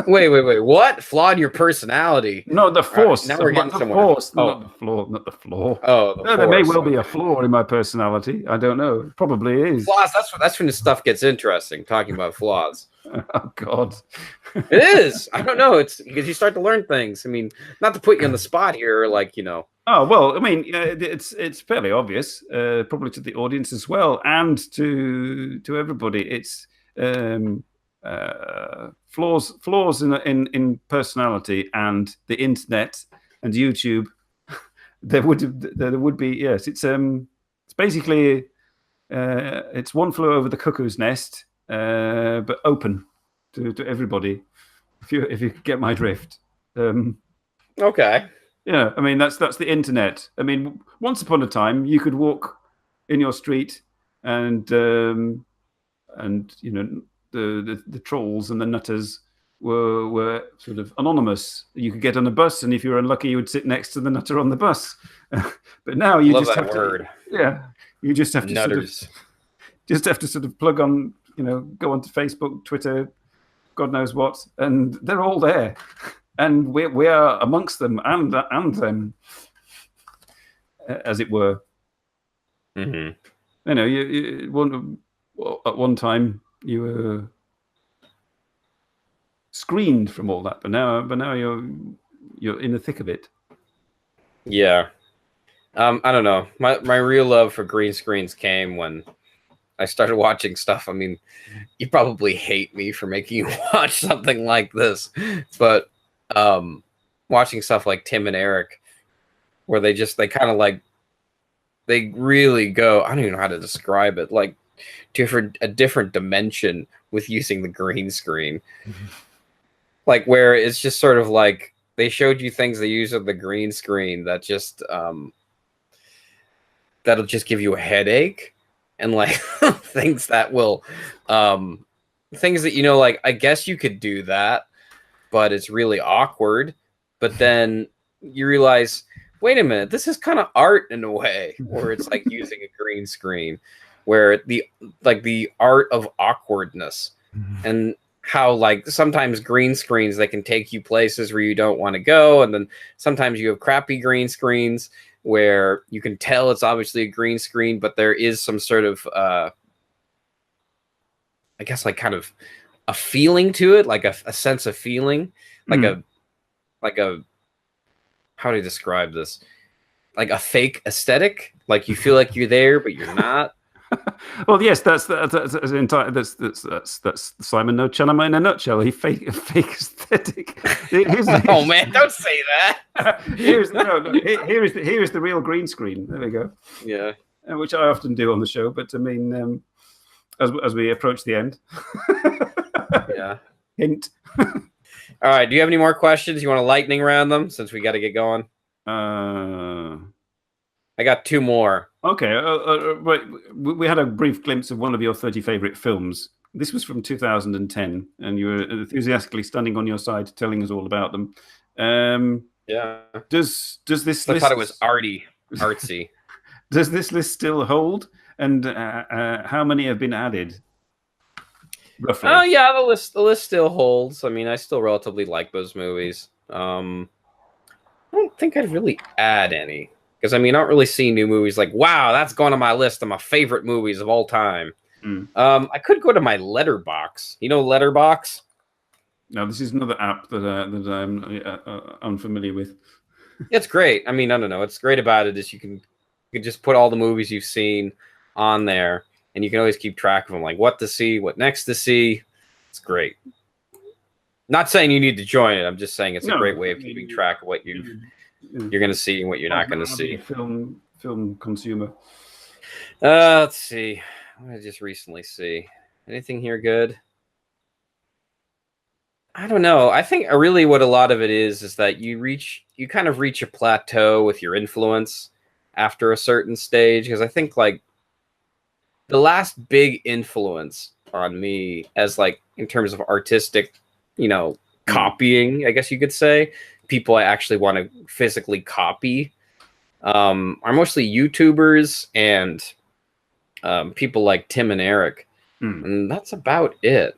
Wait! What? Flawed your personality? No, the force. Now we're getting somewhere. Force, not the flaw. Not the flaw. Oh, there may well be a flaw in my personality. I don't know. It probably is. Flaws. That's when the stuff gets interesting. Talking about flaws. Oh God. It is. I don't know. It's because you start to learn things. I mean, not to put you on the spot here, like Oh well, I mean, it's fairly obvious, probably to the audience as well, and to everybody. It's flaws in personality and the internet and YouTube. there would be yes. It's basically it's one flew over the cuckoo's nest, but open to everybody. If you get my drift. Okay. Yeah, I mean that's the internet. I mean, once upon a time, you could walk in your street and you know the trolls and the nutters were sort of anonymous. You could get on a bus, and if you were unlucky, you would sit next to the nutter on the bus. But now you Love just that have word. you just have to Nutters. sort of plug on, you know, go onto Facebook, Twitter, God knows what, and they're all there, and we are amongst them and them, as it were. Mm-hmm. You know, at one time you were screened from all that, but now you're in the thick of it. Yeah. I don't know. My real love for green screens came when I started watching stuff. I mean, you probably hate me for making you watch something like this, but watching stuff like Tim and Eric, where they kind of like, they really go, I don't even know how to describe it, like a different dimension with using the green screen. Like where it's just sort of like they showed you things they use with the green screen that just that'll just give you a headache, and like things that will things that, you know, like I guess you could do that, but it's really awkward. But then you realize, wait a minute, this is kind of art in a way, where it's like using a green screen, where the art of awkwardness, and how like sometimes green screens, they can take you places where you don't want to go, and then sometimes you have crappy green screens where you can tell it's obviously a green screen, but there is some sort of I guess like kind of a feeling to it, like a sense of feeling, like a how do I describe this? Like a fake aesthetic, like you feel like you're there, but you're not. Well, yes, that's Simon no茶の間in a nutshell. He fake aesthetic. Oh man, don't say that. Here is the real green screen. There we go. Yeah, which I often do on the show. But I mean, as we approach the end, yeah. Hint. All right. Do you have any more questions? You want to lightning round them since we got to get going? I got two more. Okay. We had a brief glimpse of one of your 30 favorite films. This was from 2010, and you were enthusiastically standing on your side, telling us all about them. Yeah. Does this I list... thought it was artsy. Does this list still hold? And how many have been added? Roughly. Oh yeah, the list still holds. I mean, I still relatively like those movies. I don't think I'd really add any, because I mean, I don't really see new movies like, wow, that's going on my list of my favorite movies of all time. I could go to my Letterbox. You know Letterbox? No, this is another app that I'm unfamiliar with. It's great. I mean, I don't know. What's great about it is you can just put all the movies you've seen on there, and you can always keep track of them, like what to see, what next to see. It's great. Not saying you need to join it. I'm just saying it's a great way of keeping track of what you're going to see and what you're not going to see. Film consumer. Let's see. What did I just recently see? Anything here good? I don't know. I think really what a lot of it is that you kind of reach a plateau with your influence after a certain stage. Because I think like the last big influence on me as like in terms of artistic, you know, copying, I guess you could say, people I actually want to physically copy are mostly YouTubers and people like Tim and Eric. And that's about it.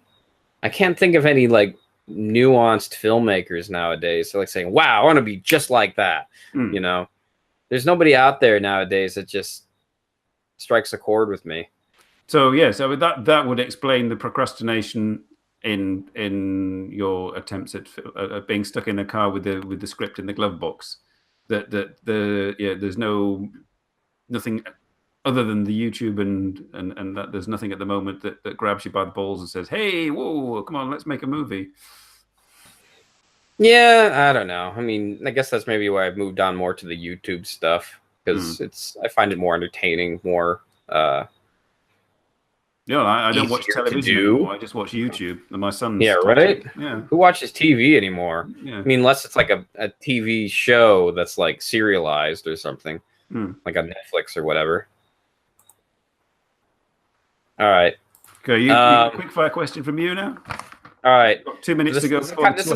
I can't think of any like nuanced filmmakers nowadays. So like saying, wow, I want to be just like that. You know, there's nobody out there nowadays that just strikes a chord with me. So yeah, so that would explain the procrastination in your attempts at being stuck in a car with the script in the glove box. There's nothing other than the YouTube and that there's nothing at the moment that grabs you by the balls and says, hey, whoa, come on, let's make a movie. Yeah, I don't know. I mean, I guess that's maybe why I've moved on more to the YouTube stuff, because I find it more entertaining, more I don't watch television anymore. I just watch YouTube. And my son's right? Yeah. Who watches TV anymore? Yeah. I mean, unless it's like a TV show that's like serialized or something, like on Netflix or whatever. All right. Okay, you quick fire question from you now. All right. Got 2 minutes to go. This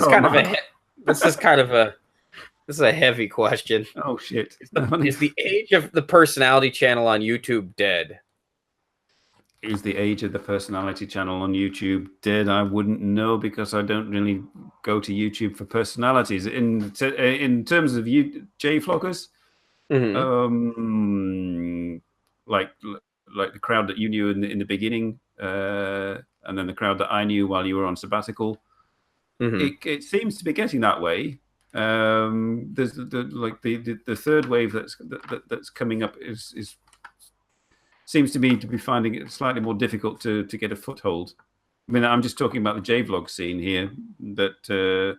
is kind of a heavy question. Oh shit! Is the age of the personality channel on YouTube dead? Is the age of the personality channel on YouTube dead? I wouldn't know because I don't really go to YouTube for personalities. In terms of J-vloggers, like the crowd that you knew in the beginning, and then the crowd that I knew while you were on sabbatical, it seems to be getting that way. There's the third wave that's coming up seems to be finding it slightly more difficult to get a foothold. I mean, I'm just talking about the J-vlog scene here. That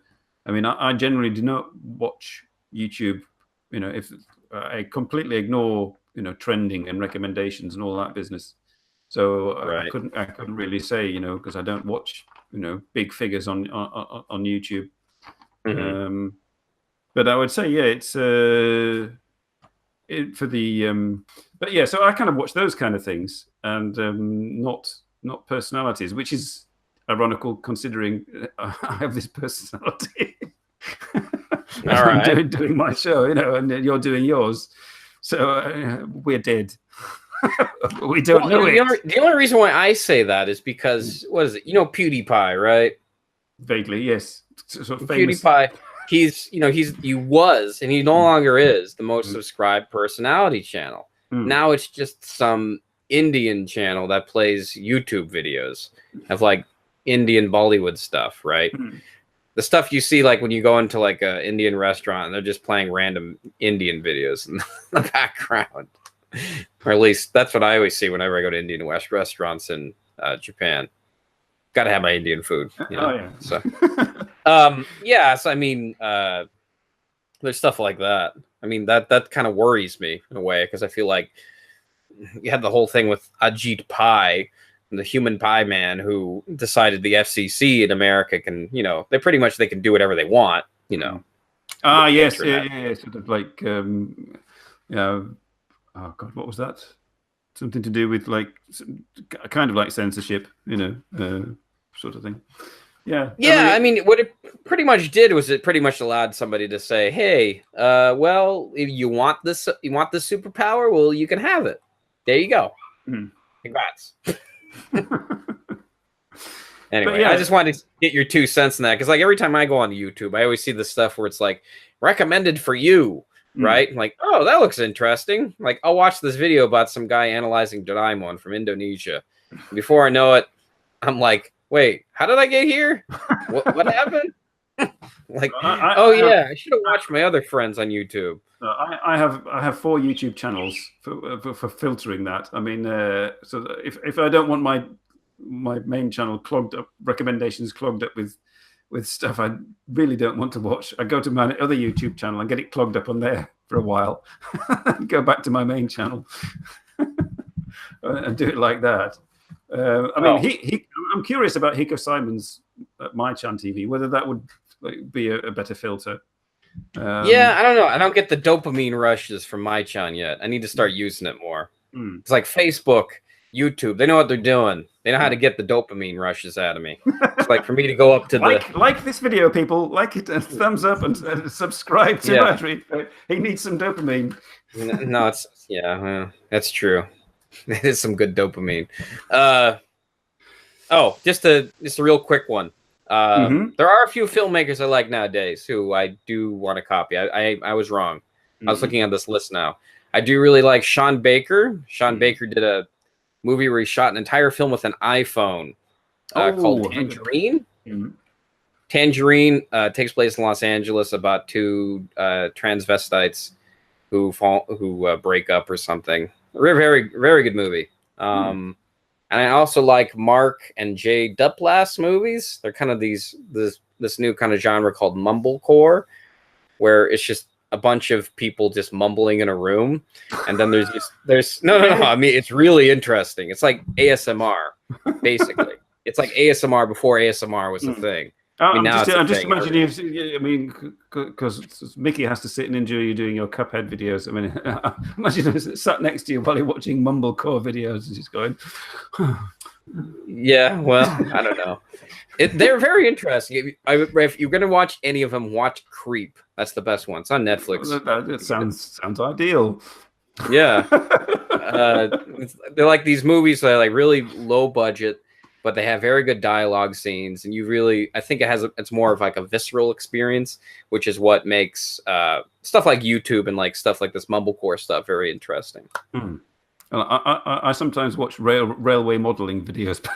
I mean, I generally do not watch YouTube. You know, if I completely ignore trending and recommendations and all that business. So I couldn't really say because I don't watch big figures on YouTube. But I would say it's but yeah, so I kind of watch those kind of things and not personalities, which is ironical considering I have this personality. I'm doing my show, and you're doing yours, so we're dead. We don't know it. The only reason why I say that is because what is it? PewDiePie, right? Vaguely, yes. Sort of PewDiePie. He was, and he no longer is, the most subscribed personality channel. Now it's just some Indian channel that plays YouTube videos of like Indian Bollywood stuff, right? The stuff you see like when you go into like an Indian restaurant and they're just playing random Indian videos in the background. Or at least that's what I always see whenever I go to Indian restaurants in Japan. Got to have my Indian food. Oh yeah. So, so I mean, there's stuff like that. I mean, that kind of worries me in a way because I feel like you had the whole thing with Ajit Pai, the human pie man, who decided the FCC in America can, they can do whatever they want, yes, yeah, sort of like, oh God, what was that? Something to do with like kind of like censorship, sort of thing. Yeah. Yeah, I mean, what it pretty much did was it pretty much allowed somebody to say, "Hey, well, if you want this superpower, well, you can have it. There you go. Congrats." Anyway, I just wanted to get your 2 cents in that because, like, every time I go on YouTube, I always see this stuff where it's like recommended for you, right? I'm like, oh, that looks interesting. Like, I'll watch this video about some guy analyzing Doraemon from Indonesia. Before I know it, I'm like, wait, how did I get here? What happened? Like, I should have watched my other friends on YouTube. I have 4 YouTube channels for filtering that. I mean, so if I don't want my main channel clogged up, recommendations clogged up with stuff I really don't want to watch, I go to my other YouTube channel and get it clogged up on there for a while, go back to my main channel and do it like that. I mean, I'm curious about Hiko Simon's My Chan TV, whether that would be a better filter. Yeah, I don't know. I don't get the dopamine rushes from My Chan yet. I need to start using it more. It's like Facebook, YouTube. They know what they're doing. They know how to get the dopamine rushes out of me. It's like for me to go up to like this video, people. Like it, and thumbs up and subscribe to Badri. He needs some dopamine. No, that's true. It is some good dopamine. Just a real quick one. There are a few filmmakers I like nowadays who I do want to copy. I was wrong. I was looking at this list now. I do really like Sean Baker. Sean Baker did a movie where he shot an entire film with an iPhone called Tangerine. Tangerine takes place in Los Angeles about 2 transvestites who break up or something. Very, very good movie. And I also like Mark and Jay Duplass movies. They're kind of this new kind of genre called mumblecore, where it's just a bunch of people just mumbling in a room, and then there's no. I mean, it's really interesting. It's like ASMR, basically. It's like ASMR before ASMR was a thing. I mean, now it's a I'm just thing. imagining you. I mean, because Mickey has to sit and enjoy you doing your Cuphead videos. I mean, imagine him sat next to you while you're watching Mumblecore videos and just going. Yeah, well, I don't know. They're very interesting. If you're gonna watch any of them, watch Creep. That's the best one. It's on Netflix. That sounds ideal. Yeah, they're like these movies that are like really low budget, but they have very good dialogue scenes, and I think it's more of like a visceral experience, which is what makes stuff like YouTube and like stuff like this mumblecore stuff very interesting. Hmm. I sometimes watch railway modeling videos.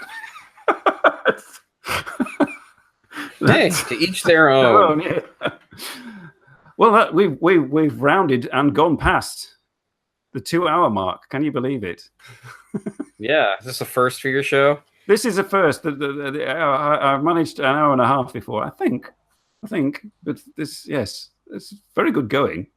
Hey, to each their own. Yeah. Well, we've rounded and gone past the 2-hour mark. Can you believe it? Yeah, is this a first for your show? This is a first. I've managed an hour and a half before. I think, but yes, it's very good going.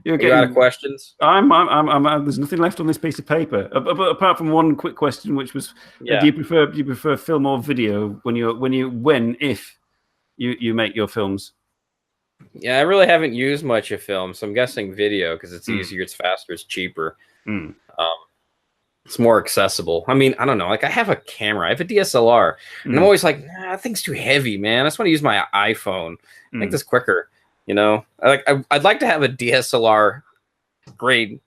You got out of questions? There's nothing left on this piece of paper, apart from one quick question, which was: do you prefer film or video if you make your films? Yeah, I really haven't used much of film, so I'm guessing video because it's easier, it's faster, it's cheaper. It's more accessible. I mean, I don't know. Like, I have a camera, I have a DSLR, and I'm always like, nah, that thing's too heavy, man. I just want to use my iPhone. Make this quicker. You know, I'd like to have a DSLR grade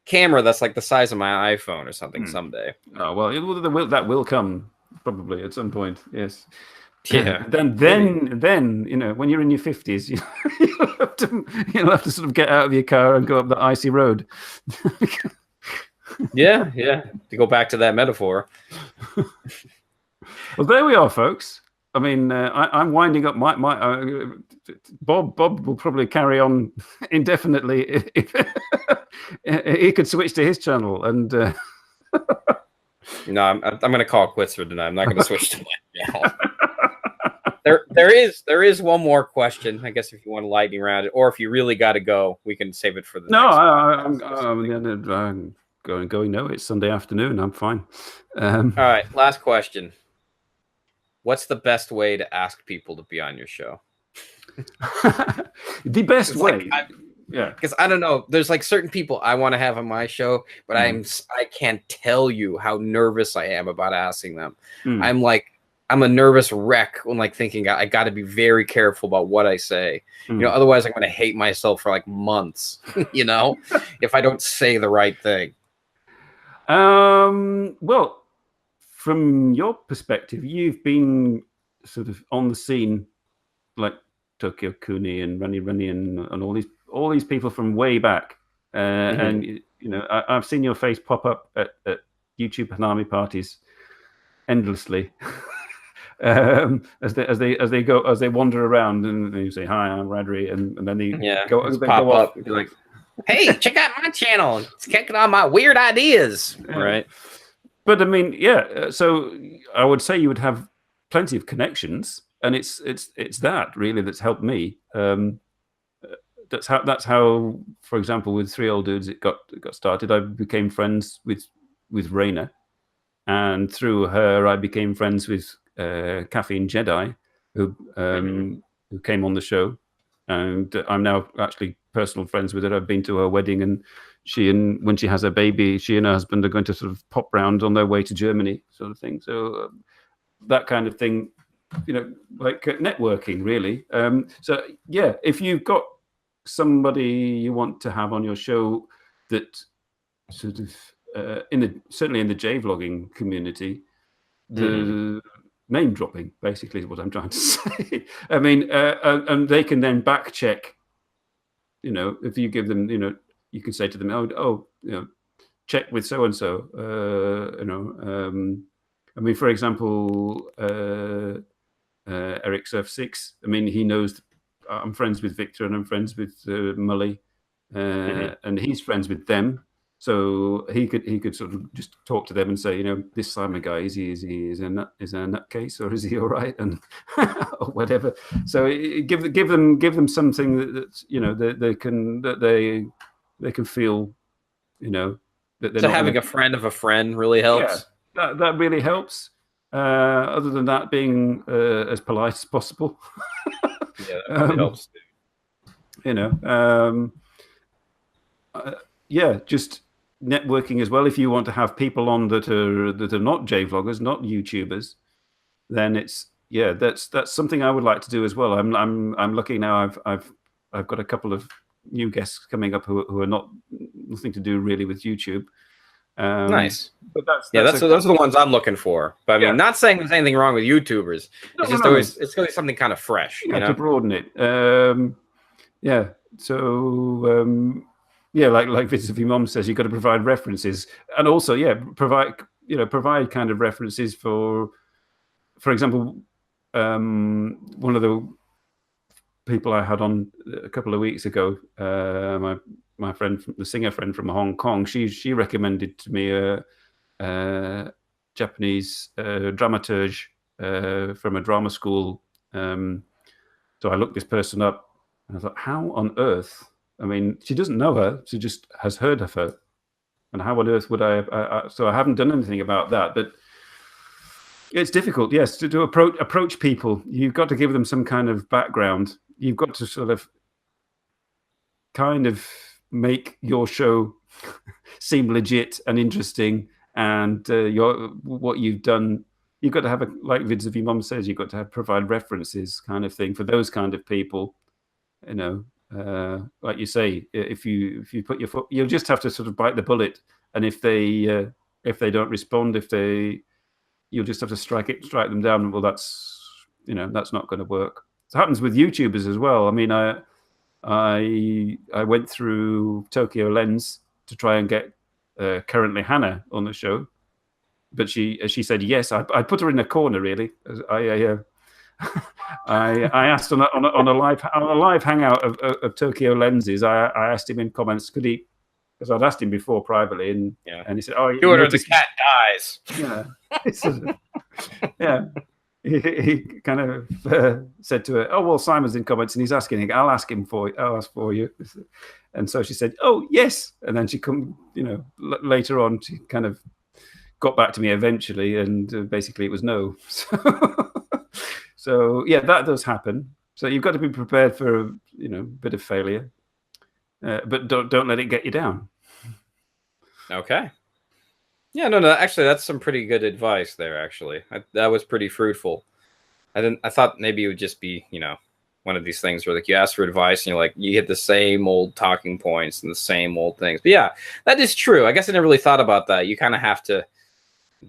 camera that's like the size of my iPhone or something someday. Oh well, that will come probably at some point. Yes. Yeah. Then when you're in your 50s, you'll have to sort of get out of your car and go up the icy road. Yeah. To go back to that metaphor. Well, there we are, folks. I mean, I'm winding up my Bob will probably carry on indefinitely if he could switch to his channel and no, I'm going to call it quits for tonight. I'm not going to switch to my channel. There is one more question, I guess, if you want to lightning round it, or if you really got to go, we can save it for the next I'm going. No, it's Sunday afternoon. I'm fine. All right, last question. What's the best way to ask people to be on your show? The best way, yeah. Because I don't know, there's like certain people I want to have on my show, but I can't tell you how nervous I am about asking them. I'm a nervous wreck when like thinking I got to be very careful about what I say. You know, otherwise I'm going to hate myself for like months. You know, if I don't say the right thing. Well, from your perspective, you've been sort of on the scene, like Tokyo Kuni and Runny and all these people from way back, and you know I've seen your face pop up at YouTube Hanami parties endlessly. As they wander around and you say hi, I'm Radri, and then they pop up and be like, hey, check out my channel, it's kicking on my weird ideas, right? But I mean, so I would say you would have plenty of connections, and it's that really that's helped me. That's how, for example, with Three Old Dudes, it got started. I became friends with Raina, and through her, I became friends with Caffeine Jedi, who came on the show, and I'm now actually personal friends with her. I've been to her wedding, and when she has her baby, she and her husband are going to sort of pop round on their way to Germany, sort of thing. So that kind of thing, you know, like networking, really. So yeah, if you've got somebody you want to have on your show that sort of certainly in the J-vlogging community, the name dropping basically is what I'm trying to say. I mean, and they can then back check. You know, if you give them, you know, you can say to them, oh, you know, check with so and so. You know, I mean, for example, Eric Surf 6. I mean, he knows I'm friends with Victor and I'm friends with Mully, and he's friends with them. So he could sort of just talk to them and say, you know, this Simon guy is he a nutcase, or is he all right, and or whatever. So give them something that you know they can feel, you know, that they're so having a friend of a friend really helps. Yeah, that really helps. Other than that, being as polite as possible. Yeah, that probably helps too. Yeah, just networking as well. If you want to have people on that are not J-vloggers, not YouTubers, then that's something I would like to do as well. I'm lucky now. I've got a couple of new guests coming up who are nothing to do really with YouTube. Nice. But those are the ones I'm looking for. But I mean, not saying there's anything wrong with YouTubers. It's just always something kind of fresh. You know, to broaden it. Yeah. So like Vincent Mom says, you've got to provide references, and also provide kind of references for example, one of the people I had on a couple of weeks ago, my friend, the singer friend from Hong Kong, she recommended to me a Japanese dramaturge from a drama school. So I looked this person up, and I thought, how on earth? I mean, she doesn't know her; she just has heard of her. And how on earth would I? So I haven't done anything about that, but it's difficult, yes, to approach people. You've got to give them some kind of background. You've got to sort of kind of make your show seem legit and interesting, and what you've done. You've got to have like Vids of Your Mum says, you've got to provide references, kind of thing, for those kind of people. You know, like you say, if you put your foot, you'll just have to sort of bite the bullet. And if they don't respond, you'll just have to strike them down. Well, that's not going to work. It happens with YouTubers as well. I mean, I went through Tokyo Lens to try and get currently Hannah on the show, but she said yes. I put her in a corner, really. I asked on a live hangout of Tokyo Lenses. I asked him in comments, could he, because I'd asked him before privately, and he said, "Oh, do it or the cat dies." Yeah, yeah. He kind of said to her, "Oh well, Simon's in comments and he's asking. I'll ask for you." And so she said, "Oh yes," and then she later on she kind of got back to me eventually, and basically it was no. So yeah, that does happen. So you've got to be prepared for a bit of failure, but don't let it get you down. Okay. Yeah, no, actually, that's some pretty good advice there. Actually, that was pretty fruitful. I thought maybe it would just be one of these things where like you ask for advice and you hit the same old talking points and the same old things. But yeah, that is true. I guess I never really thought about that. You kind of have to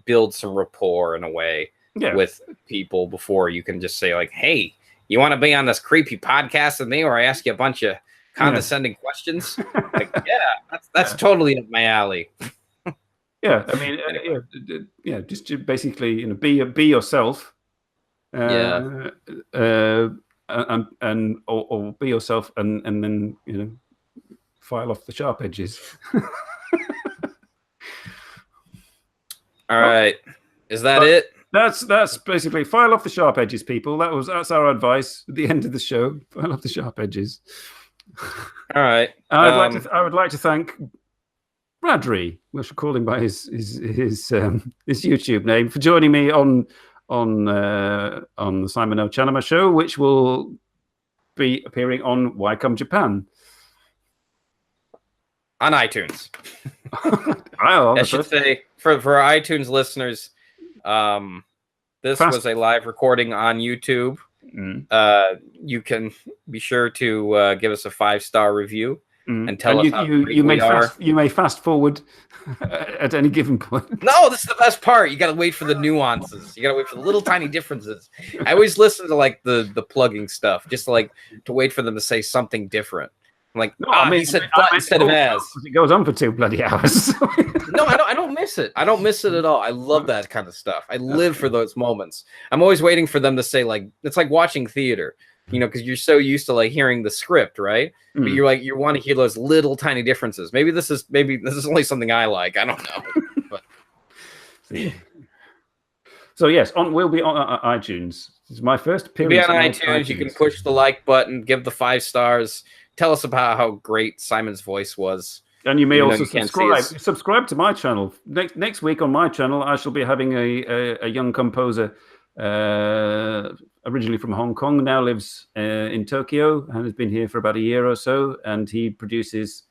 build some rapport in a way with people before you can just say like, "Hey, you want to be on this creepy podcast with me where I ask you a bunch of condescending questions?" Like, yeah, that's totally up my alley. Yeah, I mean, just basically, be yourself. And or be yourself, and then file off the sharp edges. All right, is that it? That's basically file off the sharp edges, people. That's our advice at the end of the show. File off the sharp edges. All right. I would like to thank Bradry, we should call him by his YouTube name, for joining me on the Simon no茶の間show, which will be appearing on Why Come Japan on iTunes. I should say for our iTunes listeners, this was a live recording on YouTube. You can be sure to give us a 5-star review. And tell us how great we are. You may fast forward at any given point. No, this is the best part. You got to wait for the nuances. You got to wait for the little tiny differences. I always listen to like the plugging stuff, just to wait for them to say something different. I'm like, he said but instead of as. It goes on for 2 bloody hours. No, I don't miss it. I don't miss it at all. I love that kind of stuff. I live for those moments. I'm always waiting for them to say it's like watching theater. Because you're so used to hearing the script, right? But you want to hear those little tiny differences. Maybe this is only something I like. I don't know. But so yes, we'll be on iTunes. This is my first appearance. Be on iTunes. You can push the like button, give the 5 stars. Tell us about how great Simon's voice was. And you may Even though also you can't see subscribe to my channel. Next week on my channel, I shall be having a young composer, originally from Hong Kong, now lives in Tokyo and has been here for about a year or so. And he produces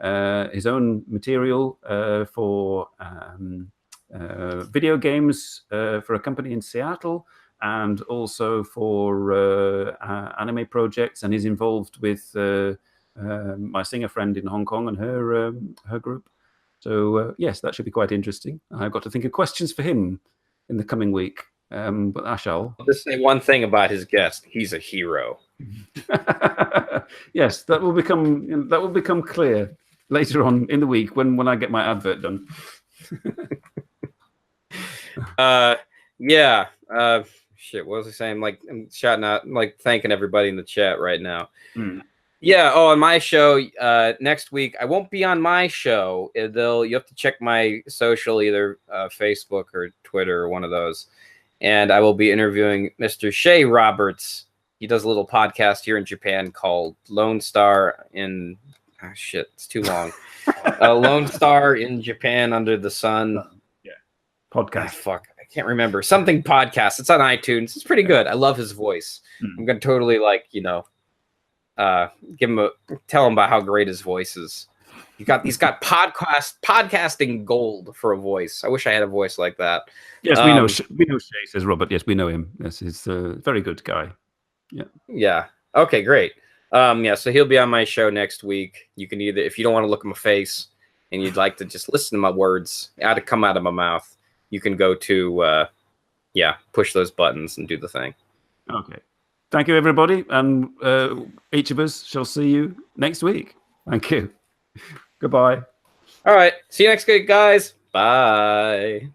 his own material for video games for a company in Seattle, and also for anime projects, and is involved with my singer friend in Hong Kong and her group. So yes, that should be quite interesting. I've got to think of questions for him in the coming week, but I shall. I'll just say one thing about his guest: he's a hero. Yes, that will become clear later on in the week when I get my advert done. Yeah. Shit, what was I saying? Like, I'm shouting out, like, thanking everybody in the chat right now. Yeah. Oh, on my show next week, I won't be on my show. You have to check my social, either Facebook or Twitter or one of those. And I will be interviewing Mr. Shay Roberts. He does a little podcast here in Japan called Lone Star in. Oh, shit, it's too long. Lone Star in Japan Under the Sun. Yeah. Podcast. Fuck. I can't remember. Something podcast. It's on iTunes. It's pretty good. I love his voice. I'm going to totally, like, tell him about how great his voice is. He's got podcasting gold for a voice. I wish I had a voice like that. Yes, we know Shay, says Robert. Yes, we know him. Yes, he's a very good guy. Yeah. Yeah. Okay, great. Yeah, so he'll be on my show next week. You can either, if you don't want to look at my face and you'd like to just listen to my words come out of my mouth, you can go to push those buttons and do the thing. Okay. Thank you, everybody, and each of us shall see you next week. Thank you. Goodbye. All right. See you next week, guys. Bye.